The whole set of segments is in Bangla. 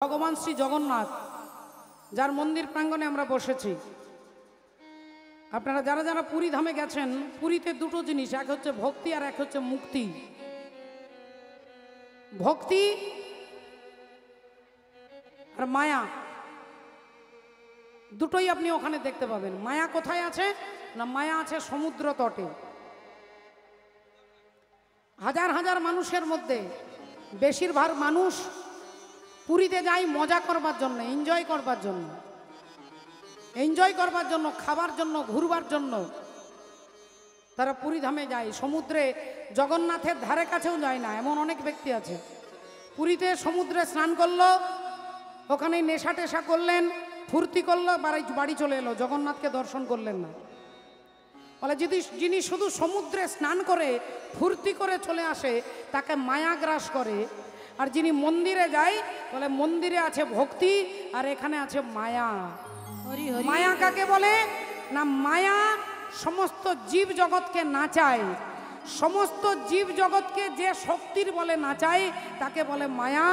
ভগবান শ্রী জগন্নাথ যার মন্দির প্রাঙ্গণে আমরা বসেছি। আপনারা যারা যারা পুরী ধামে গেছেন, পুরীতে দুটো জিনিস, এক হচ্ছে ভক্তি আর এক হচ্ছে মুক্তি। ভক্তি আর মায়া দুটোই আপনি ওখানে দেখতে পাবেন। মায়া কোথায় আছে না, মায়া আছে সমুদ্র তটে। হাজার হাজার মানুষের মধ্যে বেশিরভাগ মানুষ পুরীতে যায় মজা করবার জন্য, এনজয় করবার জন্য, খাবার জন্য, ঘুরবার জন্য তারা পুরী ধামে যায়। সমুদ্রে জগন্নাথের ধারে কাছেও যায় না, এমন অনেক ব্যক্তি আছে। পুরীতে সমুদ্রে স্নান করলো, ওখানে নেশা টেশা করলেন, ফুর্তি করলো, বাড়ি চলে এলো, জগন্নাথকে দর্শন করলেন না। বলে যিনি শুধু সমুদ্রে স্নান করে ফুর্তি করে চলে আসে তাকে মায়া গ্রাস করে, আর যিনি মন্দিরে যায় বলে মন্দিরে আছে ভক্তি আর এখানে আছে মায়া। মায়া কাকে বলে না, মায়া সমস্ত জীব জগৎকে নাচায়, সমস্ত জীব জগৎকে যে শক্তির বলে নাচায় তাকে বলে মায়া।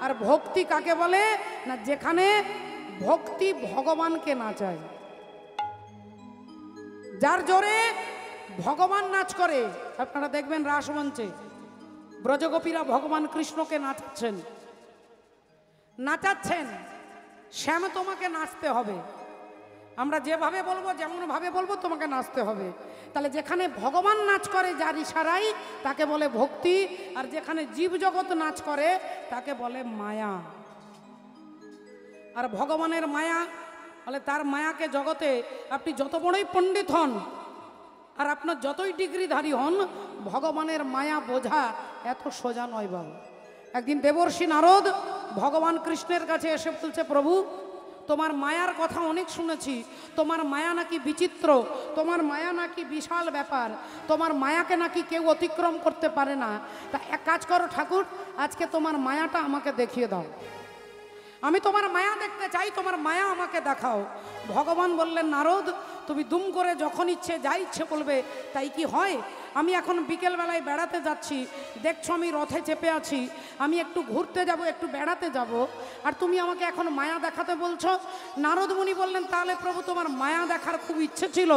আর ভক্তি কাকে বলে না, যেখানে ভক্তি ভগবানকে নাচায়, যার জোরে ভগবান নাচ করে। আপনারা দেখবেন রাসমঞ্চে ব্রজগোপীরা ভগবান কৃষ্ণকে নাচাচ্ছেন, শ্যাম তোমাকে নাচতে হবে, আমরা যেভাবে বলবো যেমন ভাবে বলবো তোমাকে নাচতে হবে। তাহলে যেখানে ভগবান নাচ করে যার ইশারায় তাকে বলে ভক্তি, আর যেখানে জীবজগৎ নাচ করে তাকে বলে মায়া। আর ভগবানের মায়া বলে, তার মায়াকে জগতে আপনি যত বড়ই পণ্ডিত হন আর আপনার যতই ডিগ্রিধারী হন, ভগবানের মায়া বোঝা এত সোজা নয় বাবু। একদিন দেবর্ষি নারদ ভগবান কৃষ্ণের কাছে এসে বলছে, প্রভু তোমার মায়ার কথা অনেক শুনেছি, তোমার মায়া নাকি বিচিত্র, তোমার মায়া নাকি বিশাল ব্যাপার, তোমার মায়াকে নাকি কেউ অতিক্রম করতে পারে না। তা এক কাজ করো ঠাকুর, আজকে তোমার মায়াটা আমাকে দেখিয়ে দাও, আমি তোমার মায়া দেখতে চাই, তোমার মায়া আমাকে দেখাও। ভগবান বললেন, নারদ তুমি দুম করে যখন ইচ্ছে যা ইচ্ছে বলবে তাই কি হয়? আমি এখন বিকেলবেলায় বেড়াতে যাচ্ছি, দেখছো আমি রথে চেপে আছি, আমি একটু ঘুরতে যাব, একটু বেড়াতে যাব, আর তুমি আমাকে এখন মায়া দেখাতে বলছো? নারদ মুনি বললেন, তাহলে প্রভু তোমার মায়া দেখার খুব ইচ্ছে ছিল।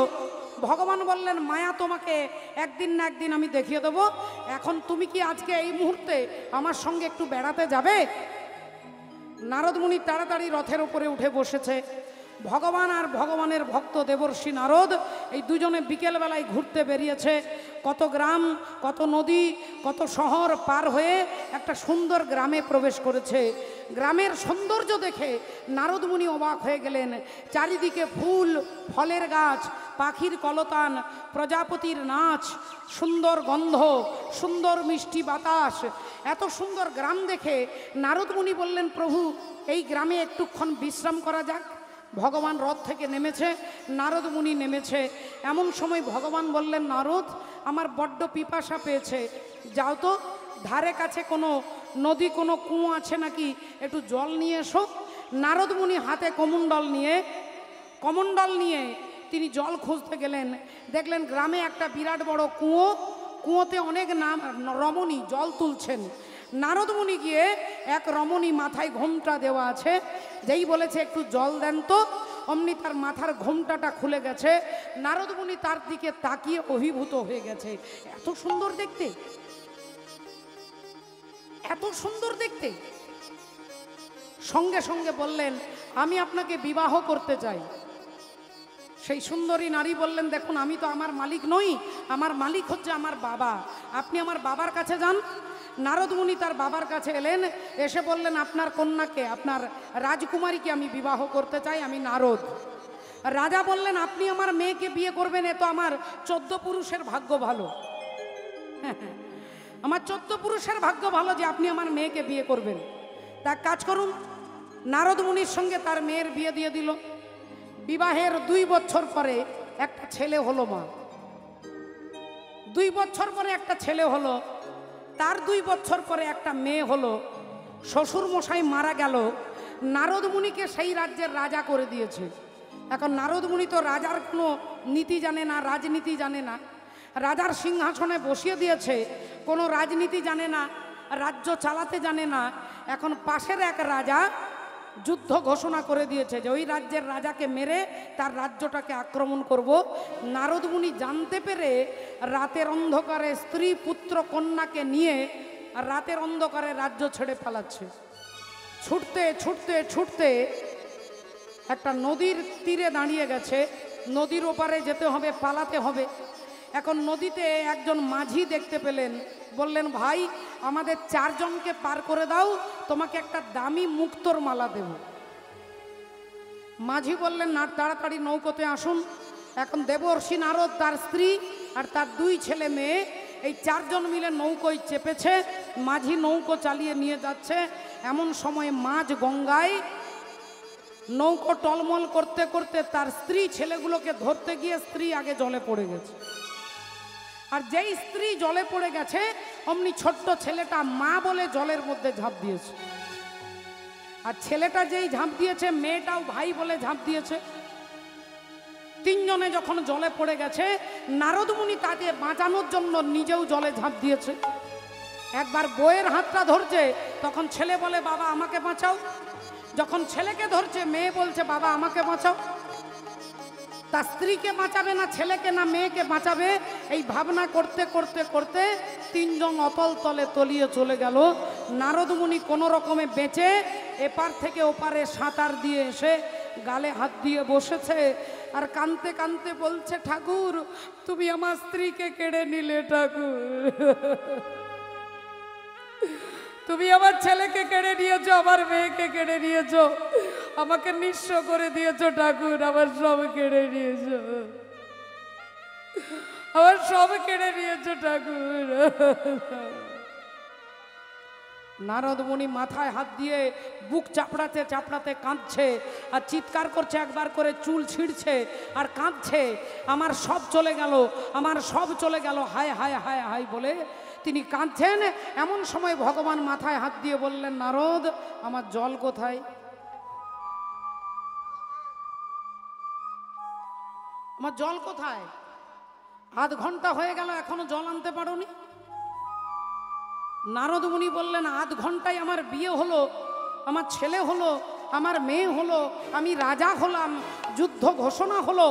ভগবান বললেন, মায়া তোমাকে একদিন না একদিন আমি দেখিয়ে দেবো, এখন তুমি কি আজকে এই মুহূর্তে আমার সঙ্গে একটু বেড়াতে যাবে? নারদ মুনি তাড়াতাড়ি রথের উপরে উঠে বসেছে। ভগবান আর ভগবানের ভক্ত দেবর্ষি নারদ এই দুজনে বিকেলবেলায় ঘুরতে বেরিয়েছে। কত গ্রাম, কত নদী, কত শহর পার হয়ে একটা সুন্দর গ্রামে প্রবেশ করেছে। গ্রামের সৌন্দর্য দেখে নারদ মুনি অবাক হয়ে গেলেন। চারিদিকে ফুল, ফলের গাছ, পাখির কলতান, প্রজাপতির নাচ, সুন্দর গন্ধ, সুন্দর মিষ্টি বাতাস, এত সুন্দর গ্রাম দেখে নারদ মুনি বললেন, প্রভু এই গ্রামে একটুক্ষণ বিশ্রাম করা যাক। ভগবান রথ থেকে নেমেছে, নারদ মুনি নেমেছে। এমন সময় ভগবান বললেন, নারদ আমার বড্ড পিপাসা পেয়েছে, যাও তো ধারে কাছে কোনো নদী, কোনো কুয়ো আছে নাকি, একটু জল নিয়ে এসো। নারদ মুনি হাতে কমণ্ডল নিয়ে তিনি জল খুঁজতে গেলেন। দেখলেন গ্রামে একটা বিরাট বড় কুয়ো, কুয়োতে অনেক রমণী জল তুলছেন। নারদ মুনি গিয়ে এক রমণী মাথায় ঘোমটা দেওয়া আছে, যেই বলেছে একটু জল দেন তো, অমনি তার মাথার ঘোমটাটা খুলে গেছে। নারদ মুনি তার দিকে তাকিয়ে অভিভূত হয়ে গেছে। এত সুন্দর দেখতে, এত সুন্দর দেখতে। সঙ্গে সঙ্গে বললেন, আমি আপনাকে বিবাহ করতে চাই। সেই সুন্দরী নারী বললেন, দেখুন আমি তো আমার মালিক নই, আমার মালিক হচ্ছে আমার বাবা, আপনি আমার বাবার কাছে যান। নারদ মুনি তার বাবার কাছে এলেন, এসে বললেন, আপনার কন্যাকে, আপনার রাজকুমারীকে আমি বিবাহ করতে চাই, আমি নারদ। রাজা বললেন, আপনি আমার মেয়েকে বিয়ে করবেন, এ তো আমার 14 পুরুষের ভাগ্য ভালো, আমার 14 পুরুষের ভাগ্য ভালো যে আপনি আমার মেয়েকে বিয়ে করবেন। তা কাজ করুন, নারদ মুনির সঙ্গে তার মেয়ের বিয়ে দিয়ে দিল। বিবাহের 2 বছর পরে একটা ছেলে হলো মা। 2 বছর পরে একটা ছেলে হলো, তার 2 বছর পরে একটা মেয়ে হলো। শ্বশুর মশাই মারা গেল, নারদ মুনিকে সেই রাজ্যের রাজা করে দিয়েছে। এখন নারদ মুনি তো রাজার কোনো নীতি জানে না, রাজনীতি জানে না, রাজার সিংহাসনে বসিয়ে দিয়েছে, কোনো রাজনীতি জানে না, রাজ্য চালাতে জানে না। এখন পাশের এক রাজা যুদ্ধ ঘোষণা করে দিয়েছে যে ওই রাজ্যের রাজাকে মেরে তার রাজ্যটাকে আক্রমণ করব। নারদ মুনি জানতে পেরে রাতের অন্ধকারে স্ত্রী পুত্র কন্যাকে নিয়ে আর রাতের অন্ধকারে রাজ্য ছেড়ে পালাচ্ছে। ছুটতে ছুটতে ছুটতে একটা নদীর তীরে দাঁড়িয়ে গেছে। নদীর ওপারে যেতে হবে, পালাতে হবে। এখন নদীতে একজন মাঝি দেখতে পেলেন, বললেন ভাই আমাদের 4 জনকে পার করে দাও, তোমাকে একটা দামি মুক্তোর মালা দেব। মাঝি বললেন না, তাড়াতাড়ি নৌকোতে আসুন। এখন দেবর্ষি নারদ, তার স্ত্রী আর তার 2 ছেলে মেয়ে এই 4 জন মিলে নৌকোয় চেপেছে। মাঝি নৌকো চালিয়ে নিয়ে যাচ্ছে। এমন সময় মাঝ গঙ্গায় নৌকো টলমল করতে করতে তার স্ত্রী ছেলেগুলোকে ধরতে গিয়ে স্ত্রী আগে জলে পড়ে গেছে। আর যেই স্ত্রী জলে পড়ে গেছে অমনি ছোট্ট ছেলেটা মা বলে জলের মধ্যে ঝাঁপ দিয়েছে। আর ছেলেটা যেই ঝাঁপ দিয়েছে মেয়েটাও ভাই বলে ঝাঁপ দিয়েছে। 3 জনে যখন জলে পড়ে গেছে নারদ মুনি তাকে বাঁচানোর জন্য নিজেও জলে ঝাঁপ দিয়েছে। একবার বউয়ের হাতটা ধরছে, তখন ছেলে বলে বাবা আমাকে বাঁচাও। যখন ছেলেকে ধরছে মেয়ে বলছে বাবা আমাকে বাঁচাও। তার স্ত্রীকে বাঁচাবে না ছেলেকে না মেয়েকে বাঁচাবে, এই ভাবনা করতে করতে করতে 3 জন অতল তলে তলিয়ে চলে গেল। নারদ মুনি কোনো রকমে বেঁচে এপার থেকে ওপারে সাঁতার দিয়ে এসে গালে হাত দিয়ে বসেছে আর কাঁদতে কাঁদতে বলছে ঠাকুর তুমি আমার স্ত্রীকে কেড়ে নিলে ঠাকুর, তুমি আমার ছেলেকে কেড়ে নিয়েছো, আমার মেয়েকে কেড়ে নিয়েছো, আমাকে নিঃস্ব করে দিয়েছো ঠাকুর, আমার সব কেড়ে নিয়েছো, আমার সব কেড়ে নিয়েছো ঠাকুর। নারদ মুনি মাথায় হাত দিয়ে বুক চাপড়াতে চাপড়াতে কাঁদছে আর চিৎকার করছে, একবার করে চুল ছিঁড়ছে আর কাঁদছে, আমার সব চলে গেল, আমার সব চলে গেল, হায় হায় হায় হায় বলে তিনি কাঁদছেন। এমন সময় ভগবান মাথায় হাত দিয়ে বললেন নারদ আমার জল কোথায়? আমার জল কোথায়? 8 ঘন্টা হয়ে গেল এখনো জল আনতে পারোনি? নারদ মুনি বললেন 8 ঘন্টায় আমার বিয়ে হলো, আমার ছেলে হলো, আমার মেয়ে হলো, আমি রাজা হলাম, যুদ্ধ ঘোষণা হলো,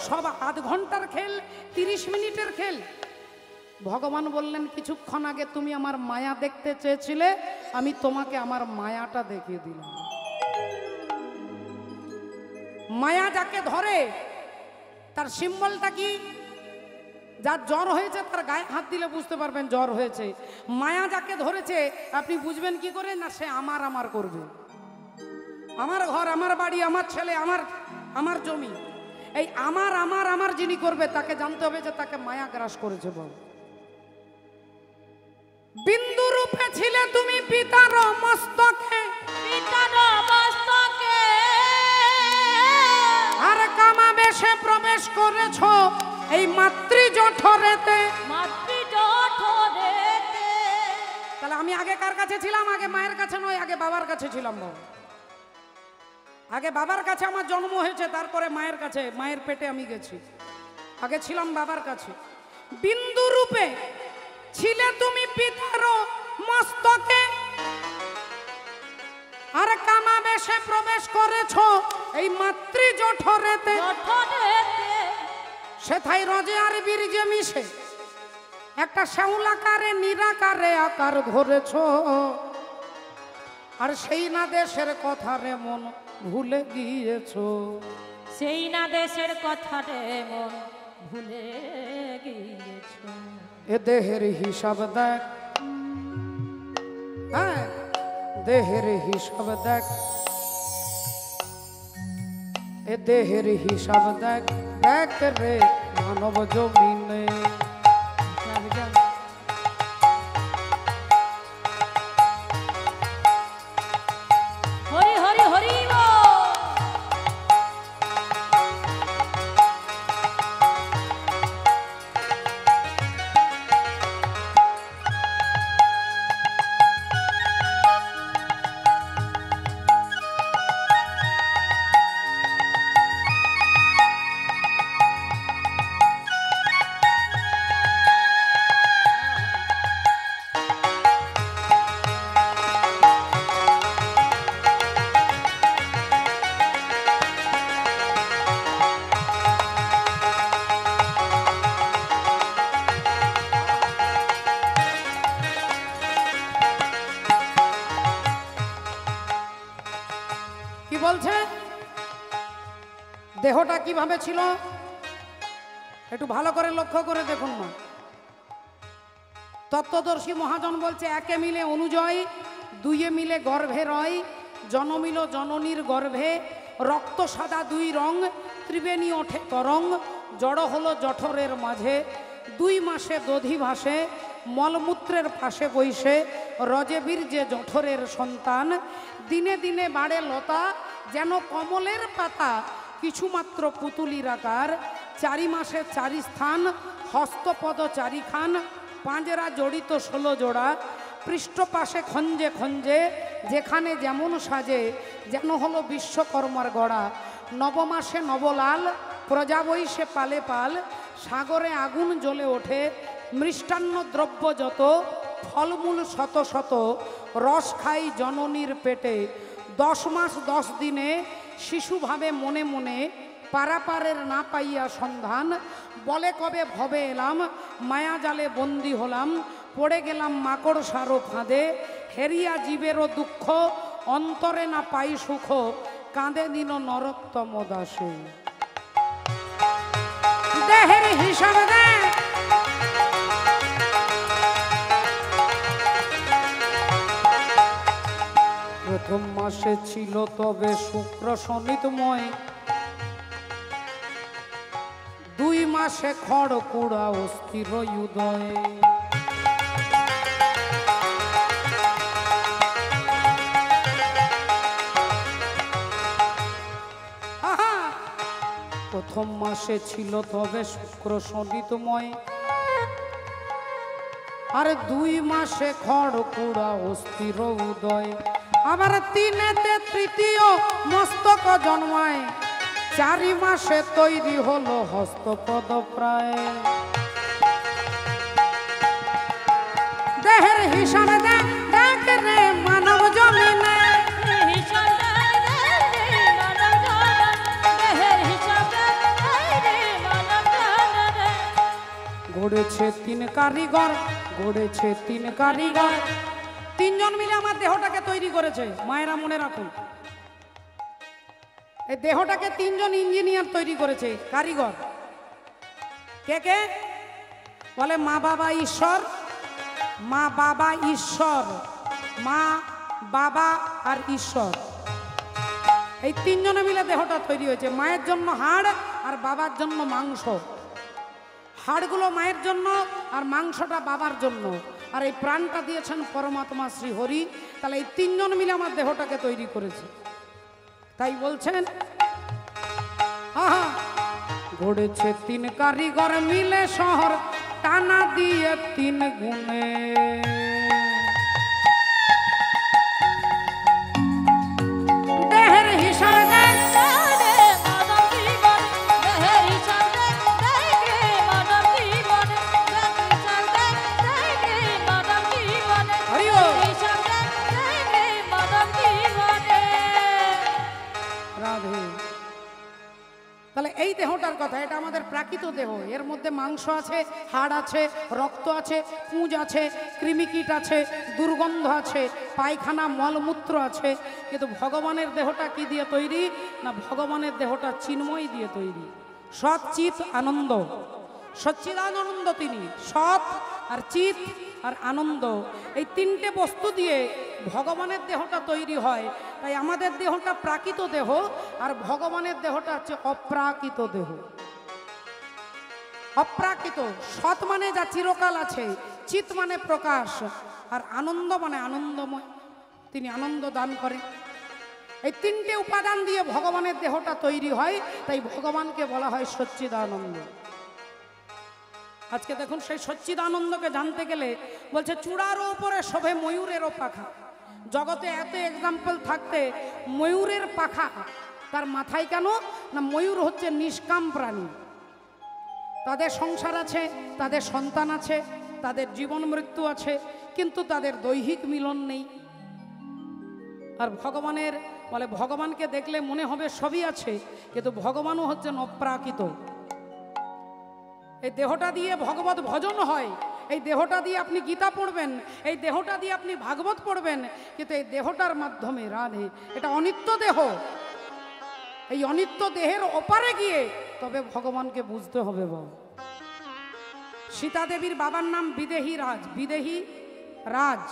সব 8 ঘন্টার খেল, 30 মিনিটের খেল। ভগবান বললেন কিছুক্ষণ আগে তুমি আমার মায়া দেখতে চেয়েছিলে, আমি তোমাকে আমার মায়াটা দেখিয়ে দিলাম। মায়া যাকে ধরে তার সিম্বলটা কি? যার জ্বর হয়েছে তার গায়ে হাত দিলে বুঝতে পারবেন জ্বর হয়েছে। মায়া যাকে ধরেছে আপনি বুঝবেন কি করে? না সে আমার আমার করবে, আমার ঘর, আমার বাড়ি, আমার ছেলে, আমার জমি, এই আমার আমার আমার যিনি করবে তাকে জানতে হবে যে তাকে মায়া গ্রাস করেছে। বল বিন্দু রূপে ছিলে তুমি পিতার মস্তকে, পিতার মস্তকে আর কামাবেশে প্রবেশ করেছ এই মাতৃ জঠরেতে, মাতৃ জঠরেতে। তাহলে আমি আগে কার কাছে ছিলাম? আগে মায়ের কাছে নয়, আগে বাবার কাছে ছিলাম। বাবা আগে বাবার কাছে আমার জন্ম হয়েছে, তারপরে মায়ের কাছে, মায়ের পেটে আমি গেছি, আগে ছিলাম বাবার কাছে। বিন্দু রূপে ছিলে তুমি পিতার মস্তকে আর কামাবেশে প্রবেশ করেছ এই মাতৃ জঠরেতে, সেথায় রজে আর বীর্যে মিশে একটা শ্যাওলাকারে নিরাকারে আকার ধরেছ, আর সেই না দেশের কথা রে মন ভুলে গিয়েছ, সেই না দেশের কথা রে মন ভুলে গিয়েছ। এ দেহের হিসাব দেখ, হ্যাঁ দেহের হিসাব দেখ, এ দেহের হিসাব দেখ, দেখ রে মানব জমিনে। হরি হরি হরি কি বলছে? দেহটা কিভাবে ছিল একটু ভালো করে লক্ষ্য করে দেখুন না। তত্ত্বদর্শী মহাজন বলছে, একে মিলে অনুজয়, দুইয়ে মিলে গর্ভে রয়, জনমিল জননীর গর্ভে, রক্ত সাদা দুই রং, ত্রিবেণী ওঠে তরং, জড় হলো জঠরের মাঝে, 2 মাসে দধি ভাসে, মলমূত্রের পাশে বইসে, রজে বীর্যে জঠরের সন্তান, দিনে দিনে বাড়ে লতা, যেন কমলের পাতা, কিছুমাত্র পুতুলির আকার, 4 মাসে 4 স্থান, হস্তপদ 4 খান, পাঁজরা জড়িত 16 জোড়া, পৃষ্ঠপাশে খঞ্জে খঞ্জে, যেখানে যেমন সাজে, যেন হলো বিশ্বকর্মার গড়া, 9 মাসে নবলাল, প্রজা বৈশে পালে পাল, সাগরে আগুন জ্বলে ওঠে, মৃষ্টান্ন দ্রব্য যত, ফলমূল শত শত, রস খাই জননীর পেটে, 10 মাস 10 দিনে শিশু ভাবে মনে মনে, পারাপারের না পাইয়া সন্ধান, বলে কবে ভবে এলাম, মায়া জালে বন্দি হলাম, পড়ে গেলাম মাকড় সারো ফাঁদে, হেরিয়া জীবেরও দুঃখ, অন্তরে না পাই সুখ, কাঁদে দিন নরোত্তম দাসে। দেহের হিসাব দে, প্রথম মাসে ছিল তবে শুক্র শনিতময়, 2 মাসে খড়কুড়া অস্থির উদয়, প্রথম মাসে ছিল তবে শুক্র শনিতময়, আর 2 মাসে খড়কুড়া অস্থির উদয়, আবার 3-তে তৃতীয় মস্তক জন্মায়, 4 মাসে তৈরি হলো হস্তপদ প্রায়। দেহের হিসাবে দেখ রে মানব জমিনে, গড়েছে 3 কারিগর, গড়েছে 3 কারিগর, 3 জন মিলে আমার দেহটাকে তৈরি করেছে। মায়েরা মনে রাখুন, এই দেহটাকে 3 জন ইঞ্জিনিয়ার তৈরি করেছে, কারিগর। কে কে? বলে মা বাবা ঈশ্বর, মা বাবা ঈশ্বর, মা বাবা আর ঈশ্বর, এই 3 জনে মিলে দেহটা তৈরি হয়েছে। মায়ের জন্য হাড় আর বাবার জন্য মাংস, হাড়গুলো মায়ের জন্য আর মাংসটা বাবার জন্য, আর এই প্রাণটা দিয়েছেন পরমাত্মা শ্রী হরি। তাহলে এই 3 জন মিলে আমার দেহটাকে তৈরি করেছে। তাই বলছেন, গড়েছে 3 কারিগর মিলে শহর, টানা দিয়ে 3 গুণে, দেহের হিসাবে তাহলে এই দেহটার কথা, এটা আমাদের প্রাকৃত দেহ। এর মধ্যে মাংস আছে, হাড় আছে, রক্ত আছে, পুঁজ আছে, কৃমিকীট আছে, দুর্গন্ধ আছে, পায়খানা মলমূত্র আছে। কিন্তু ভগবানের দেহটা কি দিয়ে তৈরি? না, ভগবানের দেহটা চিন্ময় দিয়ে তৈরি। সৎ চিত আনন্দ, সচ্চিদানন্দ তিনি। সৎ আর চিত আর আনন্দ, এই 3টে বস্তু দিয়ে ভগবানের দেহটা তৈরি হয়। তাই আমাদের দেহটা প্রাকৃত দেহ, আর ভগবানের দেহটা হচ্ছে অপ্রাকৃত দেহ। অপ্রাকৃত, সৎ মানে যা চিরকাল আছে, চিত মানে প্রকাশ, আর আনন্দ মানে আনন্দময়, তিনি আনন্দ দান করেন। এই 3টে উপাদান দিয়ে ভগবানের দেহটা তৈরি হয়। তাই ভগবানকে বলা হয় সচ্চিদানন্দ। আজকে দেখুন, সেই সচ্চিদানন্দকে জানতে গেলে বলছে চূড়ার উপরে শোভে ময়ূরেরও পাখা। জগতে এত এক্সাম্পল থাকতে ময়ূরের পাখা তার মাথায় কেন? না, ময়ূর হচ্ছে নিষ্কাম প্রাণী। তাদের সংসার আছে, তাদের সন্তান আছে, তাদের জীবন মৃত্যু আছে, কিন্তু তাদের দৈহিক মিলন নেই। আর ভগবানের বলে, ভগবানকে দেখলে মনে হবে সবই আছে, কিন্তু ভগবানও হচ্ছেন অপ্রাকৃত। এই দেহটা দিয়ে ভগবত ভজন হয়, এই দেহটা দিয়ে আপনি গীতা পড়বেন, এই দেহটা দিয়ে আপনি ভাগবত পড়বেন, কিন্তু এই দেহটার মাধ্যমে রাধে, এটা অনিত্য দেহ। এই অনিত্য দেহের ওপারে গিয়ে তবে ভগবানকে বুঝতে হবে। বাবা সীতা দেবীর বাবার নাম বিদেহী রাজ, বিদেহী রাজ।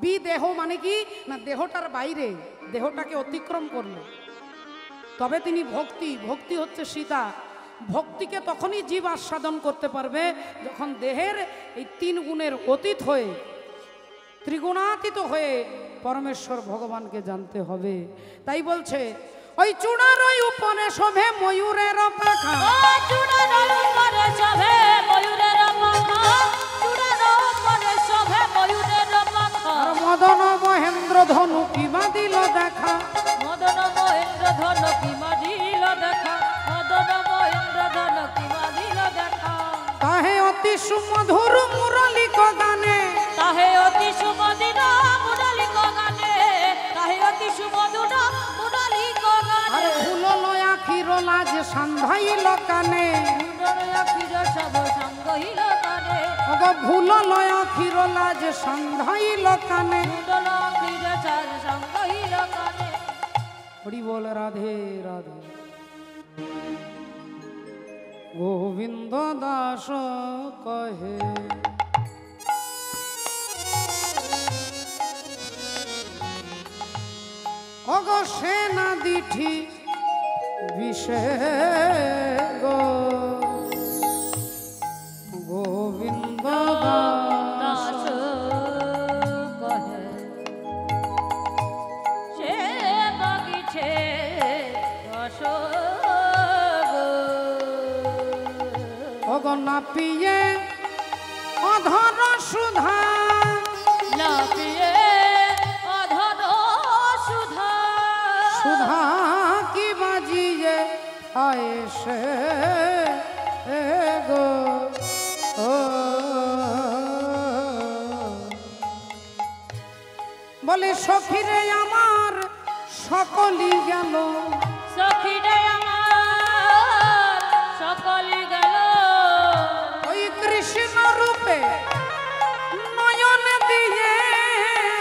বিদেহ মানে কি না দেহটার বাইরে, দেহটাকে অতিক্রম করলো তবে তিনি ভক্তি। ভক্তি হচ্ছে সীতা। ভক্তিকে তখনই জীব আস্বাদন করতে পারবে যখন দেহের এই তিন গুণের অতীত হয়ে, ত্রিগুণাতীত হয়ে পরমেশ্বর ভগবানকে জানতে হবে। তাই বলছে ওই চূড়ার ওই উপরে শোভে ময়ূরের পাখা, ওই চূড়ার উপরে শোভে ময়ূরের পাখা, চূড়ার উপরে শোভে ময়ূরের পাখা। আর মদন মহেন্দ্র ধনু কিমা দিল দেখা, মদন মহেন্দ্র ধনু কিমা দিল দেখা, মদন মহেন্দ্র ধনু কিমা দিল দেখা। তাহে অতি সুমধুর মুরলিক গানে, তাহে অতি সুমধুর মুরলিক গানে, তাহে অতি সুমধুর মুরলিক গানে। আর ফুল লয় আখির লাজ সান্ধাইল কানে, সুন্দর আখির সব সঙ্গহিল কানে, ওগো ভুল লয় আখির লাজ সান্ধাইল কানে। সুন্দর আখির সব সঙ্গহিল কানে। হরি বল রাধে রাধে। গোবিন্দ দাস কহে অগো সেনা দিঠি বিষে গো গোবিন্দ দাস দাস কহে সে বাগিছে রস গো। অগো না পিয়ে অধর সুধা, না পিয়ে অধর সুধা, সুধা কি বাজিয়ে আয়েসে গো ও বলে সখীরে আমার সকলই গেল, সখীরে আমার সকলি গেল। ওই কৃষ্ণ রূপে নয়ন দিয়ে,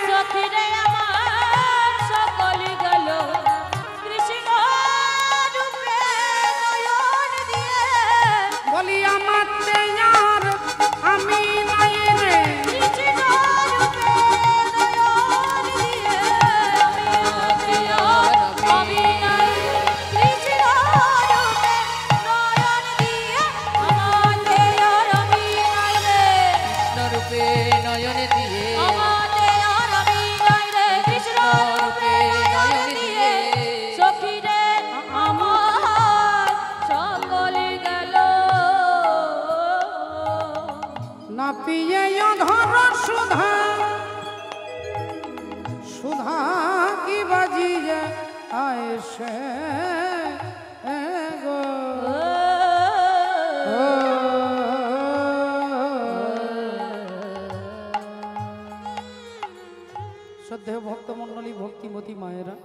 সখীরে আমার সকলি গেল, কৃষ্ণ রূপে নয়ন দিয়ে। বলি আমার তেয়ার আমি নাই রে, কৃষ্ণ রূপে নয়ন দিয়ে। আমি নাই, কৃষ্ণ রূপে নয়ন দিয়ে। আমাতে আর আমি নাই রে, রূপে নয়ন দিয়ে আমাতে আর আমি নাই রে, কৃষ্ণ রূপে নয়ন দিয়ে। সখীরে আমার সকলে গেল। না পিয়ে অধর সুধা, সুধা কি বাজিয়ে আয়েসে গো ও। শ্রদ্ধেয় ভক্তমণ্ডলী, ভক্তিমতী মায়েরা,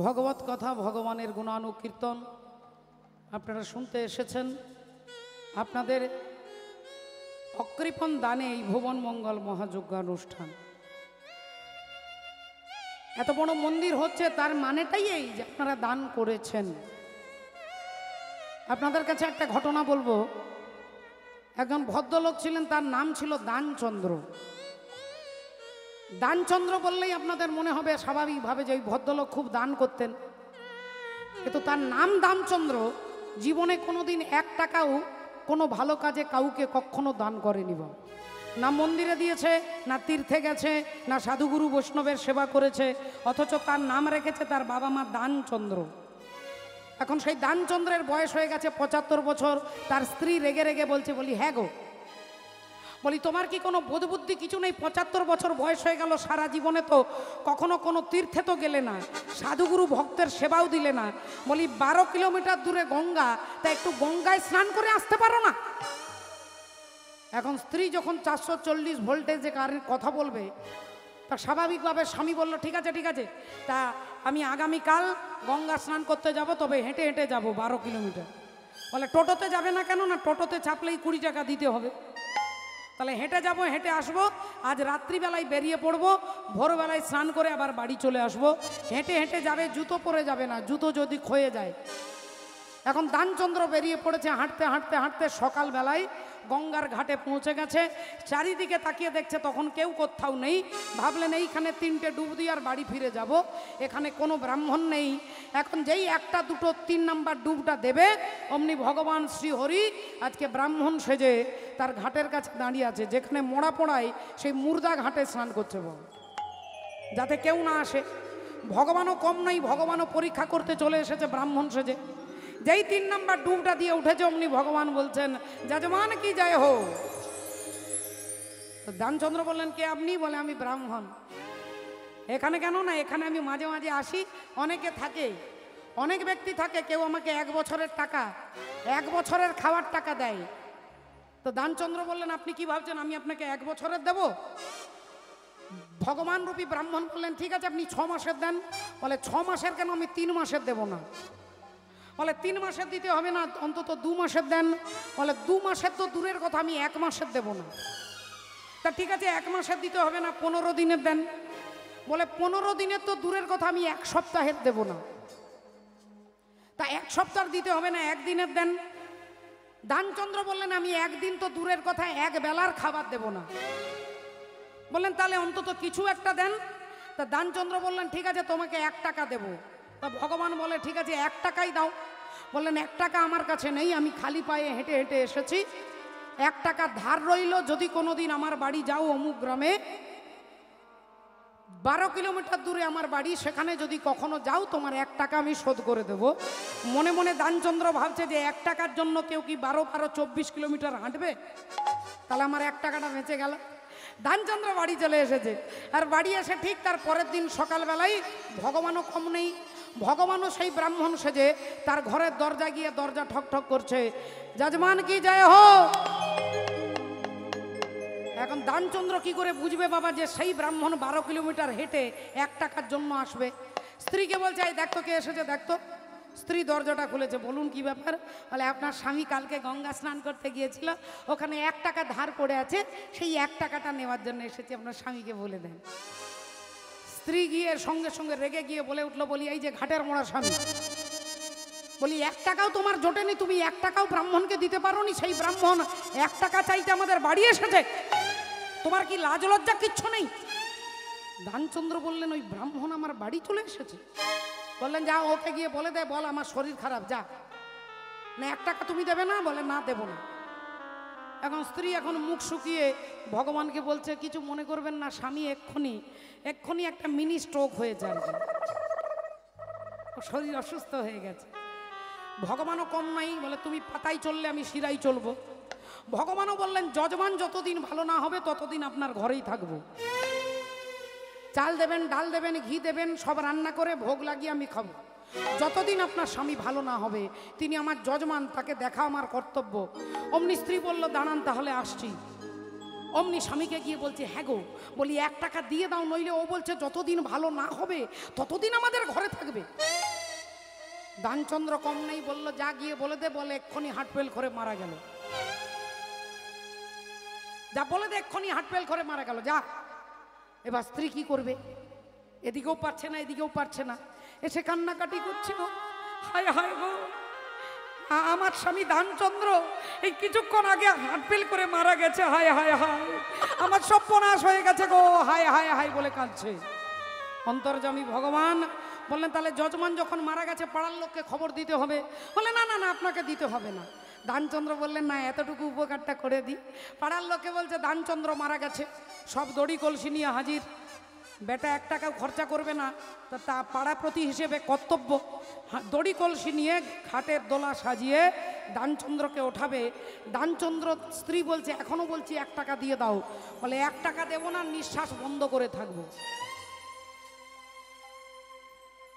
ভগবত কথা, ভগবানের গুণানুকীর্তন আপনারা শুনতে এসেছেন। আপনাদের অকৃপণ দানে এই ভুবন মঙ্গল মহাযজ্ঞানুষ্ঠান। এত বড় মন্দির হচ্ছে তার মানেটাই এই যে আপনারা দান করেছেন। আপনাদের কাছে একটা ঘটনা বলবো। একজন ভদ্রলোক ছিলেন, তার নাম ছিল দানচন্দ্র। দানচন্দ্র বললেই আপনাদের মনে হবে স্বাভাবিকভাবে যে ওই ভদ্রলোক খুব দান করতেন, কিন্তু তার নাম দানচন্দ্র। জীবনে কোনোদিন 1 টাকাও কোনো ভালো কাজে কাউকে কখনো দান করেনি। বা না মন্দিরে দিয়েছে, না তীর্থে গেছে, না সাধুগুরু বৈষ্ণবের সেবা করেছে, অথচ তার নাম রেখেছে তার বাবা মা দানচন্দ্র। এখন সেই দানচন্দ্রের বয়স হয়ে গেছে 75 বছর। তার স্ত্রী রেগে রেগে বলছে, বলি হ্যাঁ গো, বলি তোমার কি কোনো বোধবুদ্ধি কিছু নেই? 75 বছর বয়স হয়ে গেল, সারা জীবনে তো কখনো কোনো তীর্থে তো গেলে না, সাধুগুরু ভক্তের সেবাও দিলে না। বলি 12 কিলোমিটার দূরে গঙ্গা, তা একটু গঙ্গায় স্নান করে আসতে পারো না? এখন স্ত্রী যখন 440 ভোল্টেজে কারেন্ট কথা বলবে, তা স্বাভাবিকভাবে স্বামী বলল ঠিক আছে ঠিক আছে, তা আমি আগামীকাল গঙ্গা স্নান করতে যাব, তবে হেঁটে হেঁটে যাব 12 কিলোমিটার। বলে টোটোতে যাবে না কেন? না টোটোতে চাপলেই 20 টাকা দিতে হবে। তাহলে হেঁটে যাব, হেঁটে আসবো, আজ রাত্রিবেলায় বেরিয়ে পড়বো, ভোরবেলায় স্নান করে আবার বাড়ি চলে আসবো। হেঁটে হেঁটে যাবে, জুতো পরে যাবে না, জুতো যদি ক্ষয়ে যায়। এখন দানচন্দ্র বেরিয়ে পড়েছে হাঁটতে হাঁটতে হাঁটতে, সকালবেলায় গঙ্গার ঘাটে পৌঁছে গেছে। চারিদিকে তাকিয়ে দেখছে তখন কেউ কোথাও নেই। ভাবলেন এইখানে 3টে ডুব দিয়ে আর বাড়ি ফিরে যাব, এখানে কোনো ব্রাহ্মণ নেই। এখন যেই 1টা 2টো 3 নাম্বার ডুবটা দেবে, অমনি ভগবান শ্রীহরি আজকে ব্রাহ্মণ সেজে তার ঘাটের কাছে দাঁড়িয়ে আছে, যেখানে মোড়া পোড়ায় সেই মুর্দা ঘাটে স্নান করছে বাবা, যাতে কেউ না আসে। ভগবানও কম নাই, ভগবানও পরীক্ষা করতে চলে এসেছে ব্রাহ্মণ সেজে। যেই 3 নাম্বার ডুবটা দিয়ে উঠেছে, অমনি ভগবান বলছেন, যজমান কি জয় হো। দানচন্দ্র বললেন, কে আপনি? বলে, আমি ব্রাহ্মণ। এখানে কেন না, এখানে আমি মাঝে মাঝে আসি, অনেকে থাকে, অনেক ব্যক্তি থাকে, কেউ আমাকে 1 বছরের টাকা, 1 বছরের খাওয়ার টাকা দেয়। তো দানচন্দ্র বললেন, আপনি কি ভাবছেন আমি আপনাকে 1 বছরের দেব? ভগবান রূপী ব্রাহ্মণ বললেন, ঠিক আছে আপনি 6 মাসের দেন। বলে, 6 মাসের কেন, আমি 3 মাসের দেব না। বলে, 3 মাসের দিতে হবে না, অন্তত 2 মাসের দেন। বলে, 2 মাসের তো দূরের কথা, আমি 1 মাসের দেব না। তা ঠিক আছে 1 মাসের দিতে হবে না, 15 দিনের দেন। বলে, 15 দিনের তো দূরের কথা, আমি 1 সপ্তাহের দেব না। তা 1 সপ্তাহ দিতে হবে না, 1 দিনের দেন। দানচন্দ্র বললেন, আমি 1 দিন তো দূরের কথা, 1 বেলার খাবার দেব না। বললেন, তাহলে অন্তত কিছু একটা দেন। তা দানচন্দ্র বললেন, ঠিক আছে তোমাকে 1 টাকা দেব। তা ভগবান বলে, ঠিক আছে 1 টাকাই দাও। বললেন, 1 টাকা আমার কাছে নেই, আমি খালি পায়ে হেঁটে হেঁটে এসেছি, 1 টাকা ধার রইল, যদি কোনোদিন আমার বাড়ি যাও অমুক গ্রামে, 12 কিলোমিটার দূরে আমার বাড়ি, সেখানে যদি কখনো যাও তোমার 1 টাকা আমি শোধ করে দেব। মনে মনে দানচন্দ্র ভাবছে যে 1 টাকার জন্য কেউ কি 12-24 কিলোমিটার হাঁটবে? তাহলে আমার 1 টাকাটা বেঁচে গেল। দানচন্দ্র বাড়ি চলে এসেছে, আর বাড়ি এসে ঠিক তার পরের দিন সকালবেলায়, ভগবানও কম নেই, ভগবানও সেই ব্রাহ্মণ সেজে তার ঘরের দরজা গিয়ে দরজা ঠক ঠক করছে, যজমান কি জয় হো। এখন দানচন্দ্র কি করে বুঝবে বাবা যে সেই ব্রাহ্মণ 12 কিলোমিটার হেঁটে 1 টাকার জন্য আসবে? স্ত্রীকে বলছে, এই দেখতো কে এসেছে, দেখতো। স্ত্রী দরজাটা খুলেছে। বলুন কি ব্যাপার? বলে, আপনার স্বামী কালকে গঙ্গা স্নান করতে গিয়েছিল, ওখানে 1 টাকা ধার পড়ে আছে, সেই 1 টাকাটা নেওয়ার জন্য এসেছি, আপনার স্বামীকে বলে দেন। স্ত্রী গিয়ে সঙ্গে সঙ্গে রেগে গিয়ে বলে উঠলো, বলি, এই যে ঘাটের মোড়া স্বামী, বলি 1 টাকাও তোমার জোটেনি, তুমি 1 টাকাও ব্রাহ্মণকে দিতে পারোনি, সেই ব্রাহ্মণ 1 টাকা চাইতে আমাদের বাড়ি এসেছে, তোমার কি লাজ লজ্জা কিচ্ছু নেই? দানচন্দ্র বললেন, ওই ব্রাহ্মণ আমার বাড়ি চলে এসেছে? বললেন, যা ওকে গিয়ে বলে দে, বল আমার শরীর খারাপ, যা। না 1 টাকা তুমি দেবে না? বলে, না দেব না। এখন স্ত্রী এখন মুখ শুকিয়ে ভগবানকে বলছে, কিছু মনে করবেন না, স্বামী এক্ষুনি একটা মিনি স্ট্রোক হয়েছে আর কি, শরীর অসুস্থ হয়ে গেছে। ভগবানও কম নাই, বলে, তুমি পাতায় চললে আমি শিরাই চলবো। ভগবানও বললেন, যজমান যতদিন ভালো না হবে ততদিন আপনার ঘরেই থাকবো। চাল দেবেন, ডাল দেবেন, ঘি দেবেন, সব রান্না করে ভোগ লাগিয়ে আমি খাবো। যতদিন আপনার স্বামী ভালো না হবে তিনি আমার যজমান, তাকে দেখা আমার কর্তব্য। অমনি স্ত্রী বলল, দাঁড়ান তাহলে আসছি। অমনি স্বামীকে গিয়ে বলছে, হ্যাঁ গো, বলি 1 টাকা দিয়ে দাও, নইলে ও বলছে যতদিন ভালো না হবে ততদিন আমাদের ঘরে থাকবে। দানচন্দ্র কম নেই, বলল, যা গিয়ে বলে দে, বলে এক্ষুনি হার্ট ফেল করে মারা গেল। যা বলে দে, এক্ষুনি হার্ট ফেল করে মারা গেল, যা। এবার স্ত্রী কি করবে? এদিকেও পারছে না, এদিকেও পারছে না, এসে কান্নাকাটি করছে, গো হায় হায় গো, আমার স্বামী দানচন্দ্র এই কিছুক্ষণ আগে হার্ট ফেল করে মারা গেছে, হায় হায় হায়, আমার সর্বনাশ হয়ে গেছে গো, হায় হায় হায় বলে কাঁদছে। অন্তর্যামী ভগবান বললেন, তাহলে যজমান যখন মারা গেছে পাড়ার লোককে খবর দিতে হবে। বলে, না না না, আপনাকে দিতে হবে না। দানচন্দ্র বললেন, না এতটুকু উপকারটা করে দিই। পাড়ার লোকে বলছে, দানচন্দ্র মারা গেছে, সব দড়ি কলসি নিয়ে হাজির, বেটা 1 টাকাও খরচা করবে না, তা পাড়া প্রতি হিসেবে কর্তব্য দড়ি কলসি নিয়ে ঘাটের দোলা সাজিয়ে দানচন্দ্রকে ওঠাবে। দানচন্দ্র স্ত্রী বলছে, এখনো বলছি 1 টাকা দিয়ে দাও। বলে, 1 টাকা দেবো না, নিঃশ্বাস বন্ধ করে থাকবো।